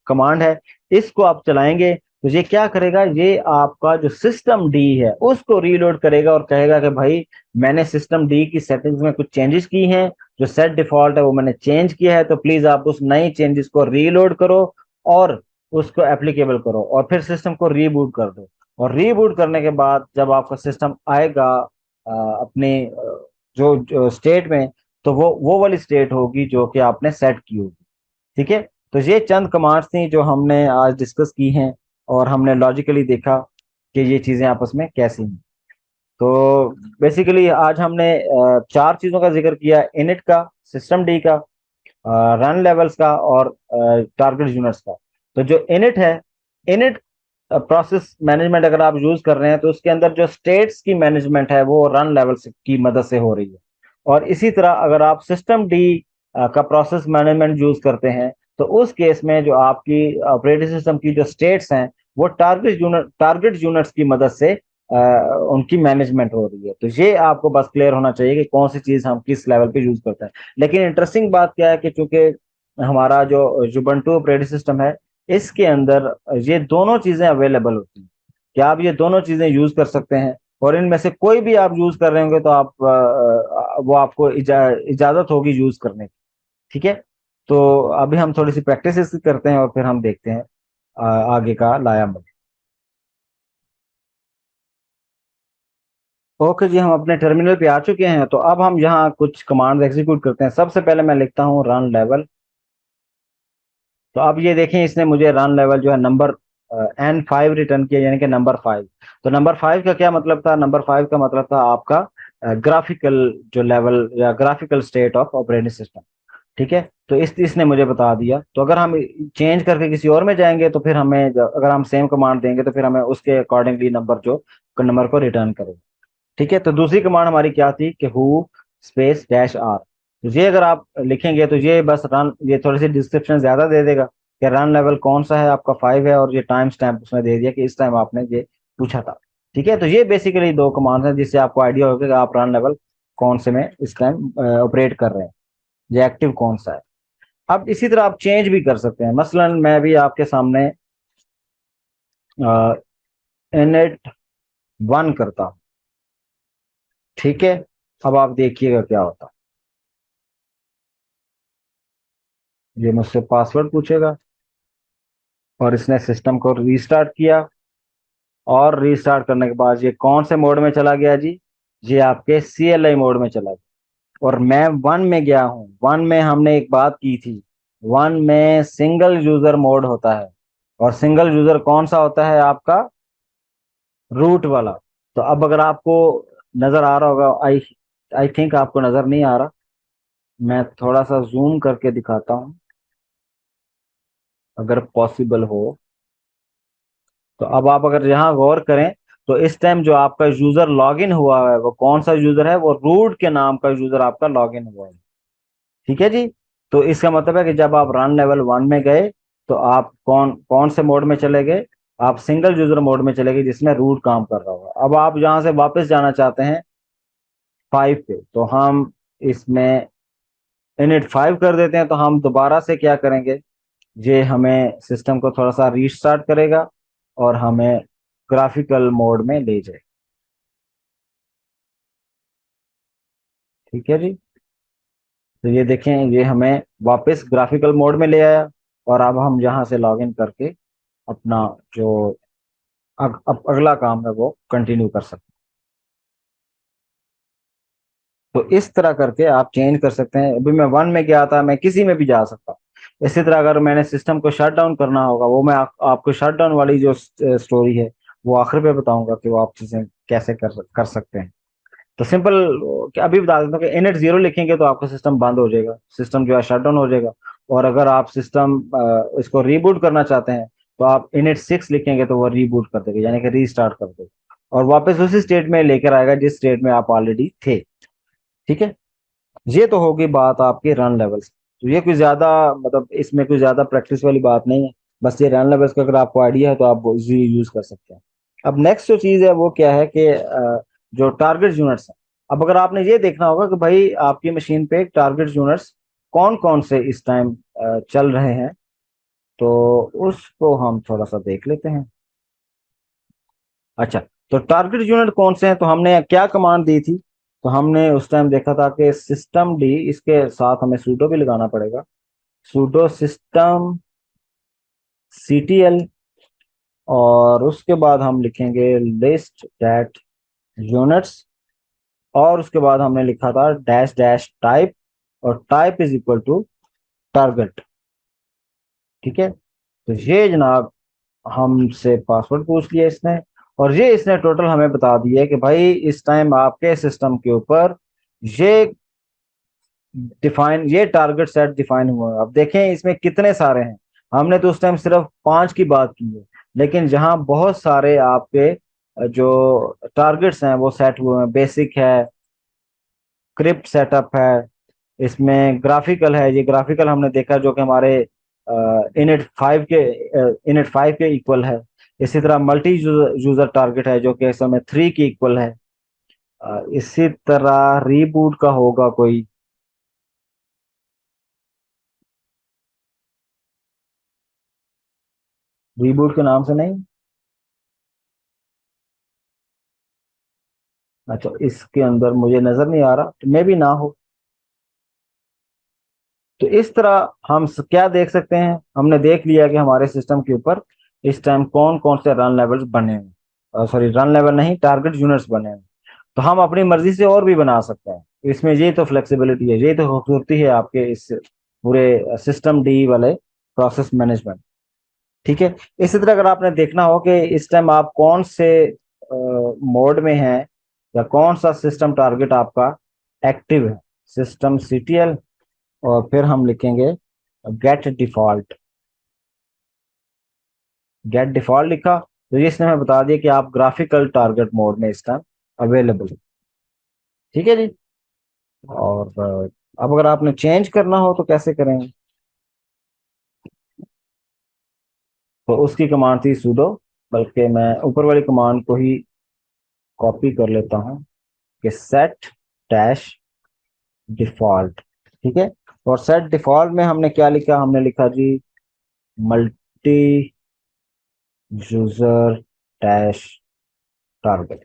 कमांड है, इसको आप चलाएंगे तो ये क्या करेगा, ये आपका जो सिस्टम डी है उसको रीलोड करेगा और कहेगा कि भाई मैंने सिस्टम डी की सेटिंग्स में कुछ चेंजेस की हैं, जो सेट डिफॉल्ट है वो मैंने चेंज किया है, तो प्लीज आप उस नई चेंजेस को रीलोड करो और उसको एप्लीकेबल करो, और फिर सिस्टम को रीबूट कर दो। और रीबूट करने के बाद जब आपका सिस्टम आएगा अपने जो स्टेट में, तो वो वाली स्टेट होगी जो कि आपने सेट की होगी। ठीक है, तो ये चंद कमांड्स थी जो हमने आज डिस्कस की हैं, और हमने लॉजिकली देखा कि ये चीजें आपस में कैसी हैं। तो बेसिकली आज हमने चार चीजों का जिक्र किया, इनिट का, सिस्टम डी का, रन लेवल्स का, और टारगेट यूनिट्स का। तो जो इनिट है, इनिट प्रोसेस मैनेजमेंट अगर आप यूज कर रहे हैं तो उसके अंदर जो स्टेट्स की मैनेजमेंट है वो रन लेवल की मदद से हो रही है। और इसी तरह अगर आप सिस्टम डी का प्रोसेस मैनेजमेंट यूज करते हैं, तो उस केस में जो आपकी ऑपरेटिंग सिस्टम की जो स्टेट्स हैं वो टारगेट यूनिट्स की मदद से उनकी मैनेजमेंट हो रही है। तो ये आपको बस क्लियर होना चाहिए कि कौन सी चीज हम किस लेवल पे यूज करते हैं। लेकिन इंटरेस्टिंग बात क्या है कि चूंकि हमारा जो जुबंटू ऑपरेटिंग सिस्टम है, इसके अंदर ये दोनों चीजें अवेलेबल होती हैं, कि आप ये दोनों चीजें यूज कर सकते हैं, और इनमें से कोई भी आप यूज कर रहे होंगे तो आप वो आपको इजाजत होगी यूज करने की। ठीक है, तो अभी हम थोड़ी सी प्रैक्टिस करते हैं और फिर हम देखते हैं आगे का लाया अमल। ओके जी, हम अपने टर्मिनल पे आ चुके हैं, तो अब हम यहाँ कुछ कमांड एग्जीक्यूट करते हैं। सबसे पहले मैं लिखता हूँ रन लेवल। तो अब ये देखें, इसने मुझे रन लेवल जो है नंबर N5 रिटर्न किया, यानी कि नंबर 5। तो नंबर 5 का क्या मतलब था, नंबर 5 का मतलब था आपका ग्राफिकल जो लेवल या graphical state of operating system. ठीक है, तो इसने मुझे बता दिया। तो अगर हम चेंज करके किसी और में जाएंगे तो फिर हमें अगर हम सेम कमांड देंगे तो फिर हमें उसके अकॉर्डिंगली नंबर को रिटर्न करेगा। ठीक है, तो दूसरी कमांड हमारी क्या थी कि हु स्पेस डैश आर। तो ये अगर आप लिखेंगे तो ये बस रन, ये थोड़ी सी डिस्क्रिप्शन ज्यादा दे देगा कि रन लेवल कौन सा है आपका 5 है, और ये टाइम स्टैम्प उसमें दे दिया कि इस टाइम आपने ये पूछा था। ठीक है, तो ये बेसिकली दो कमांड है जिससे आपको आइडिया होगा कि आप रन लेवल कौन से में इस टाइम ऑपरेट कर रहे हैं, ये एक्टिव कौन सा है। अब इसी तरह आप चेंज भी कर सकते हैं, मसलन मैं भी आपके सामने इनिट 1 करता हूं। ठीक है, अब आप देखिएगा क्या होता है। ये मुझसे पासवर्ड पूछेगा और इसने सिस्टम को रीस्टार्ट किया, और रीस्टार्ट करने के बाद ये कौन से मोड में चला गया जी, ये आपके CLI मोड में चला गया। और मैं 1 में गया हूँ। 1 में हमने एक बात की थी, 1 में सिंगल यूजर मोड होता है, और सिंगल यूजर कौन सा होता है आपका, रूट वाला। तो अब अगर आपको नजर आ रहा होगा, आई आई थिंक आपको नजर नहीं आ रहा, मैं थोड़ा सा जूम करके दिखाता हूँ अगर पॉसिबल हो। तो अब आप अगर यहाँ गौर करें, तो इस टाइम जो आपका यूजर लॉगिन हुआ है वो कौन सा यूजर है, वो रूट के नाम का यूजर आपका लॉगिन हुआ है। ठीक है जी। तो इसका मतलब है कि जब आप रन लेवल 1 में गए तो आप कौन कौन से मोड में चले गए, आप सिंगल यूजर मोड में चले गए जिसमें रूट काम कर रहा होगा। अब आप यहाँ से वापस जाना चाहते हैं 5 पे, तो हम इसमें इनिट 5 कर देते हैं। तो हम दोबारा से क्या करेंगे, ये हमें सिस्टम को थोड़ा सा रीस्टार्ट करेगा और हमें ग्राफिकल मोड में ले जाए। ठीक है जी। तो ये देखें, ये हमें वापस ग्राफिकल मोड में ले आया, और अब हम यहाँ से लॉगिन करके अपना जो अब अगला काम है वो कंटिन्यू कर सकते हैं। तो इस तरह करके आप चेंज कर सकते हैं। अभी मैं 1 में गया था, मैं किसी में भी जा सकता हूँ। इसी तरह अगर मैंने सिस्टम को शट डाउन करना होगा, वो मैं आपको शट डाउन वाली जो स्टोरी है वो आखिर पे बताऊंगा कि वो आप चीजें कैसे कर सकते हैं। तो सिंपल अभी बता देता हूँ कि इनिट 0 लिखेंगे तो आपका सिस्टम बंद हो जाएगा, सिस्टम जो है शट डाउन हो जाएगा। और अगर आप सिस्टम इसको रीबूट करना चाहते हैं तो आप इनिट 6 लिखेंगे तो वो रीबूट कर देगा, यानी कि रीस्टार्ट कर देगा, और वापस उसी स्टेट में लेकर आएगा जिस स्टेट में आप ऑलरेडी थे। ठीक है, ये तो होगी बात आपके रन लेवल्स। तो ये कोई ज्यादा, मतलब इसमें कोई ज्यादा प्रैक्टिस वाली बात नहीं है, बस ये रन लेवल्स का अगर आपको आइडिया है तो आप इजीली यूज कर सकते हैं। अब नेक्स्ट जो चीज है वो क्या है कि जो टारगेट यूनिट्स हैं। अब अगर आपने ये देखना होगा कि भाई आपकी मशीन पे टारगेट यूनिट्स कौन कौन से इस टाइम चल रहे हैं, तो उसको हम थोड़ा सा देख लेते हैं। अच्छा, तो टारगेट यूनिट कौन से हैं, तो हमने क्या कमांड दी थी, तो हमने उस टाइम देखा था कि सिस्टम डी, इसके साथ हमें सूडो भी लगाना पड़ेगा, सूडो सिस्टम CTL, और उसके बाद हम लिखेंगे लिस्ट दैट यूनिट्स, और उसके बाद हमने लिखा था डैश डैश टाइप, और type is equal to target. ठीक है, तो ये जनाब हमसे पासवर्ड पूछ लिया इसने, और ये इसने टोटल हमें बता दिया कि भाई इस टाइम आपके सिस्टम के ऊपर ये डिफाइन, ये टारगेट सेट डिफाइन हुआ है। अब देखें इसमें कितने सारे हैं, हमने तो उस टाइम सिर्फ 5 की बात की है, लेकिन जहां बहुत सारे आपके जो टारगेट्स हैं वो सेट हुए हैं। बेसिक है, क्रिप्ट सेटअप है, इसमें ग्राफिकल है, ये ग्राफिकल हमने देखा जो कि हमारे इनिट फाइव के इक्वल है। इसी तरह मल्टी यूजर टारगेट है जो कि इस समय 3 के इक्वल है। इसी तरह रीबूट का होगा कोई, रीबूट के नाम से नहीं। अच्छा, इसके अंदर मुझे नजर नहीं आ रहा, तो मे भी ना हो। तो इस तरह हम क्या देख सकते हैं, हमने देख लिया कि हमारे सिस्टम के ऊपर इस टाइम कौन कौन से रन लेवल्स बने हैं, सॉरी रन लेवल नहीं, टारगेट यूनिट्स बने हैं। तो हम अपनी मर्जी से और भी बना सकते हैं, इसमें ये तो फ्लेक्सिबिलिटी है, ये तो खूबसूरती है आपके इस पूरे सिस्टम डी वाले प्रोसेस मैनेजमेंट। ठीक है, इसी तरह अगर आपने देखना हो कि इस टाइम आप कौन से मोड में हैं, या कौन सा सिस्टम टारगेट आपका एक्टिव है, सिस्टम CTL, और फिर हम लिखेंगे गेट डिफॉल्ट। गेट डिफॉल्ट लिखा तो ये इसने हमें बता दिया कि आप ग्राफिकल टारगेट मोड में इस टाइम अवेलेबल है। ठीक है जी। और अब अगर आपने चेंज करना हो तो कैसे करेंगे? तो उसकी कमांड थी sudo, बल्कि मैं ऊपर वाली कमांड को ही कॉपी कर लेता हूँ कि सेट डैश डिफॉल्ट। ठीक है। और सेट डिफॉल्ट में हमने क्या लिखा? हमने लिखा जी मल्टी यूजर डैश टारगेट।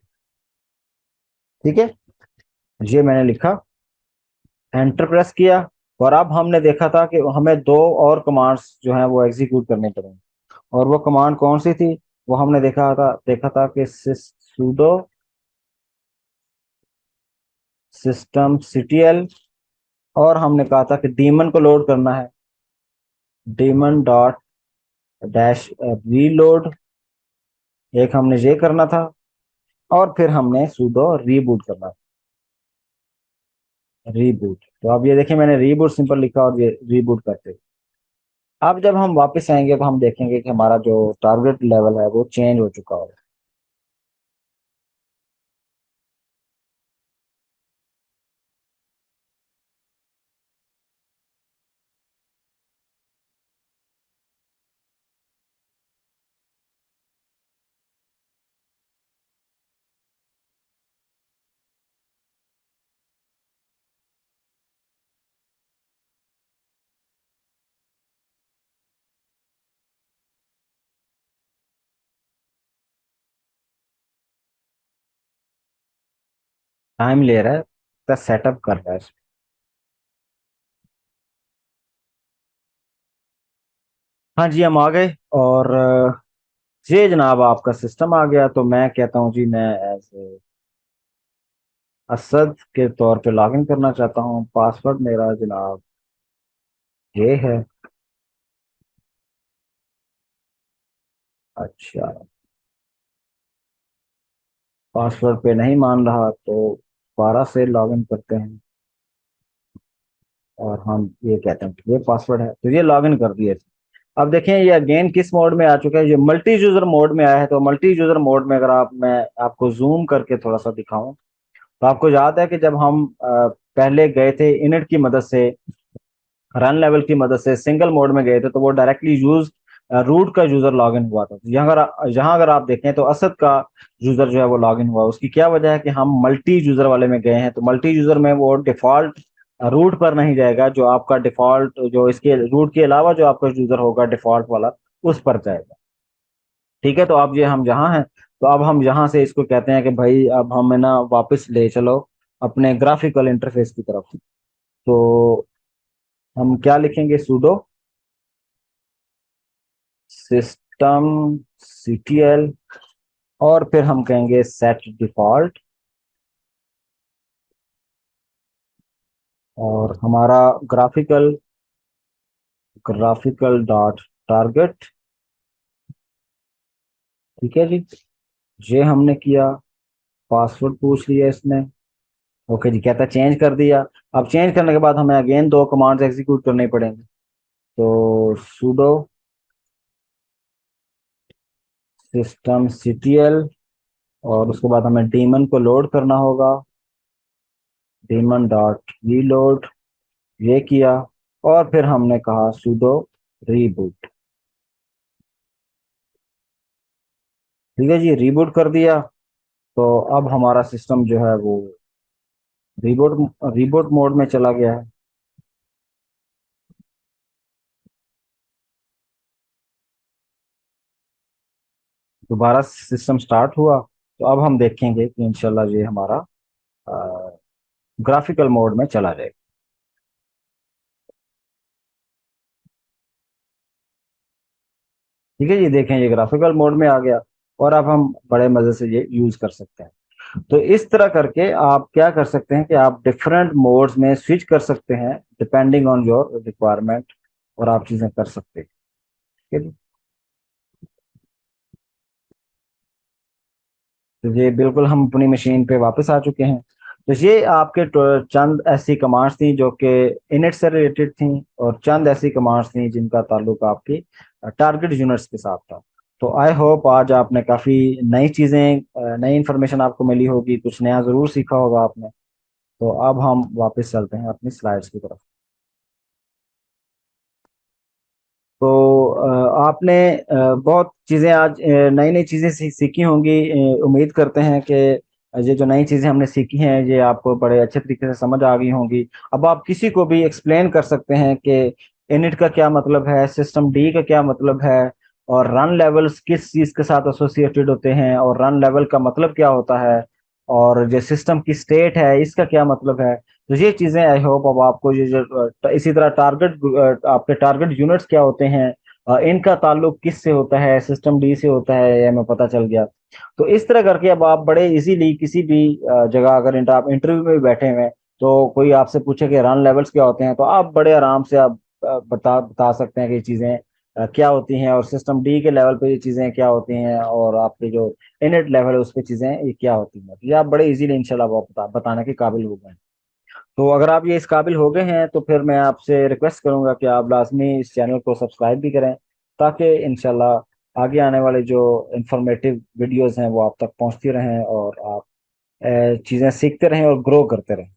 ठीक है, ये मैंने लिखा, एंटर प्रेस किया। और अब हमने देखा था कि हमें दो और कमांड्स जो हैं वो एग्जीक्यूट करने पड़ेंगे। और वो कमांड कौन सी थी? वो हमने देखा था कि sudo system ctl, और हमने कहा था कि डीमन को लोड करना है, डीमन डॉट डैश रीलोड, एक हमने ये करना था। और फिर हमने sudo रीबूट करना था, रीबूट। तो अब ये देखिए मैंने रीबूट सिंपल लिखा और ये रीबूट करते। अब जब हम वापस आएंगे तो हम देखेंगे कि हमारा जो टारगेट लेवल है वो चेंज हो चुका होगा। टाइम ले रहा है, तो सेटअप कर रहा है। हाँ जी, हम आ गए। और जी जनाब, आपका सिस्टम आ गया। तो मैं कहता हूँ जी, मैं एज असद के तौर पे लॉगिन करना चाहता हूँ। पासवर्ड मेरा जनाब ये है। अच्छा, पासवर्ड पे नहीं मान रहा तो 12 से लॉगिन करते हैं। और हम ये कहते हैं कि ये पासवर्ड है, तो ये लॉगिन कर दिए। अब देखें ये अगेन किस मोड में आ चुका है? ये मल्टी यूजर मोड में आया है। तो मल्टी यूजर मोड में अगर मैं आपको जूम करके थोड़ा सा दिखाऊं, तो आपको याद है कि जब हम पहले गए थे इनिट की मदद से, रन लेवल की मदद से सिंगल मोड में गए थे, तो वो डायरेक्टली यूज रूट का यूजर लॉगिन हुआ था। यहाँ अगर आप देखें तो असद का यूजर जो है वो लॉगिन हुआ। उसकी क्या वजह है कि हम मल्टी यूजर वाले में गए हैं। तो मल्टी यूजर में वो डिफॉल्ट रूट पर नहीं जाएगा, जो आपका डिफॉल्ट, जो इसके रूट के अलावा जो आपका यूजर होगा डिफॉल्ट वाला, उस पर जाएगा। ठीक है। तो अब ये हम जहाँ हैं, तो अब हम यहाँ से इसको कहते हैं कि भाई अब हमें ना वापस ले चलो अपने ग्राफिकल इंटरफेस की तरफ। तो हम क्या लिखेंगे? sudo सिस्टम ctl, और फिर हम कहेंगे सेट डिफॉल्ट। और हमारा ग्राफिकल ग्राफिकल डॉट टारगेट। ठीक है जी, ये हमने किया। पासवर्ड पूछ लिया इसने। ओके जी, कहता चेंज कर दिया। अब चेंज करने के बाद हमें अगेन दो कमांड्स एग्जीक्यूट करने पड़ेंगे। तो sudo सिस्टम ctl, और उसके बाद हमें डीमन को लोड करना होगा, डीमन डॉट रीलोड, ये किया। और फिर हमने कहा sudo रीबूट। ठीक है जी, रीबूट कर दिया। तो अब हमारा सिस्टम जो है वो रीबूट रीबूट मोड में चला गया है। दोबारा सिस्टम स्टार्ट हुआ। तो अब हम देखेंगे कि इंशाल्लाह ये हमारा ग्राफिकल मोड में चला जाएगा। ठीक है जी, देखें ये ग्राफिकल मोड में आ गया। और अब हम बड़े मजे से ये यूज कर सकते हैं। तो इस तरह करके आप क्या कर सकते हैं कि आप डिफरेंट मोड्स में स्विच कर सकते हैं डिपेंडिंग ऑन योर रिक्वायरमेंट, और आप चीजें कर सकते हैं। ठीक है जी। तो ये बिल्कुल हम अपनी मशीन पे वापस आ चुके हैं। तो ये आपके चंद ऐसी कमांड्स थी जो कि इनिट से रिलेटेड थी, और चंद ऐसी कमांड्स थी जिनका ताल्लुक आपकी टारगेट यूनिट्स के साथ था। तो आई होप आज आपने काफ़ी नई चीज़ें, नई इंफॉर्मेशन आपको मिली होगी, कुछ नया ज़रूर सीखा होगा आपने। तो अब हम वापस चलते हैं अपनी स्लाइड्स की तरफ। तो आपने बहुत चीज़ें आज नई नई चीज़ें सीखी होंगी। उम्मीद करते हैं कि ये जो नई चीज़ें हमने सीखी हैं ये आपको बड़े अच्छे तरीके से समझ आ गई होंगी। अब आप किसी को भी एक्सप्लेन कर सकते हैं कि इनिट का क्या मतलब है, सिस्टम डी का क्या मतलब है, और रन लेवल्स किस चीज़ के साथ एसोसिएटेड होते हैं, और रन लेवल का मतलब क्या होता है, और जो सिस्टम की स्टेट है इसका क्या मतलब है। तो ये चीज़ें आई होप अब आपको ये जो इसी तरह टारगेट आपके टारगेट यूनिट्स क्या होते हैं, इनका ताल्लुक किस से होता है, सिस्टम डी से होता है, ये हमें पता चल गया। तो इस तरह करके अब आप बड़े इजीली किसी भी जगह अगर आप इंटरव्यू में भी बैठे हुए हैं तो कोई आपसे पूछे कि रन लेवल्स क्या होते हैं तो आप बड़े आराम से आप बता बता सकते हैं कि ये चीज़ें क्या होती हैं, और सिस्टम डी के लेवल पे ये चीज़ें क्या होती हैं, और आपके जो इनिट लेवल है उस पे चीज़ें ये क्या होती हैं। तो ये आप बड़े इजीली इंशाल्लाह वो बताने के काबिल हो गए हैं। तो अगर आप ये इस काबिल हो गए हैं तो फिर मैं आपसे रिक्वेस्ट करूंगा कि आप लाजमी इस चैनल को सब्सक्राइब भी करें, ताकि इंशाल्लाह आगे आने वाले जो इंफॉर्मेटिव वीडियोस हैं वो आप तक पहुंचती रहें और आप चीज़ें सीखते रहें और ग्रो करते रहें।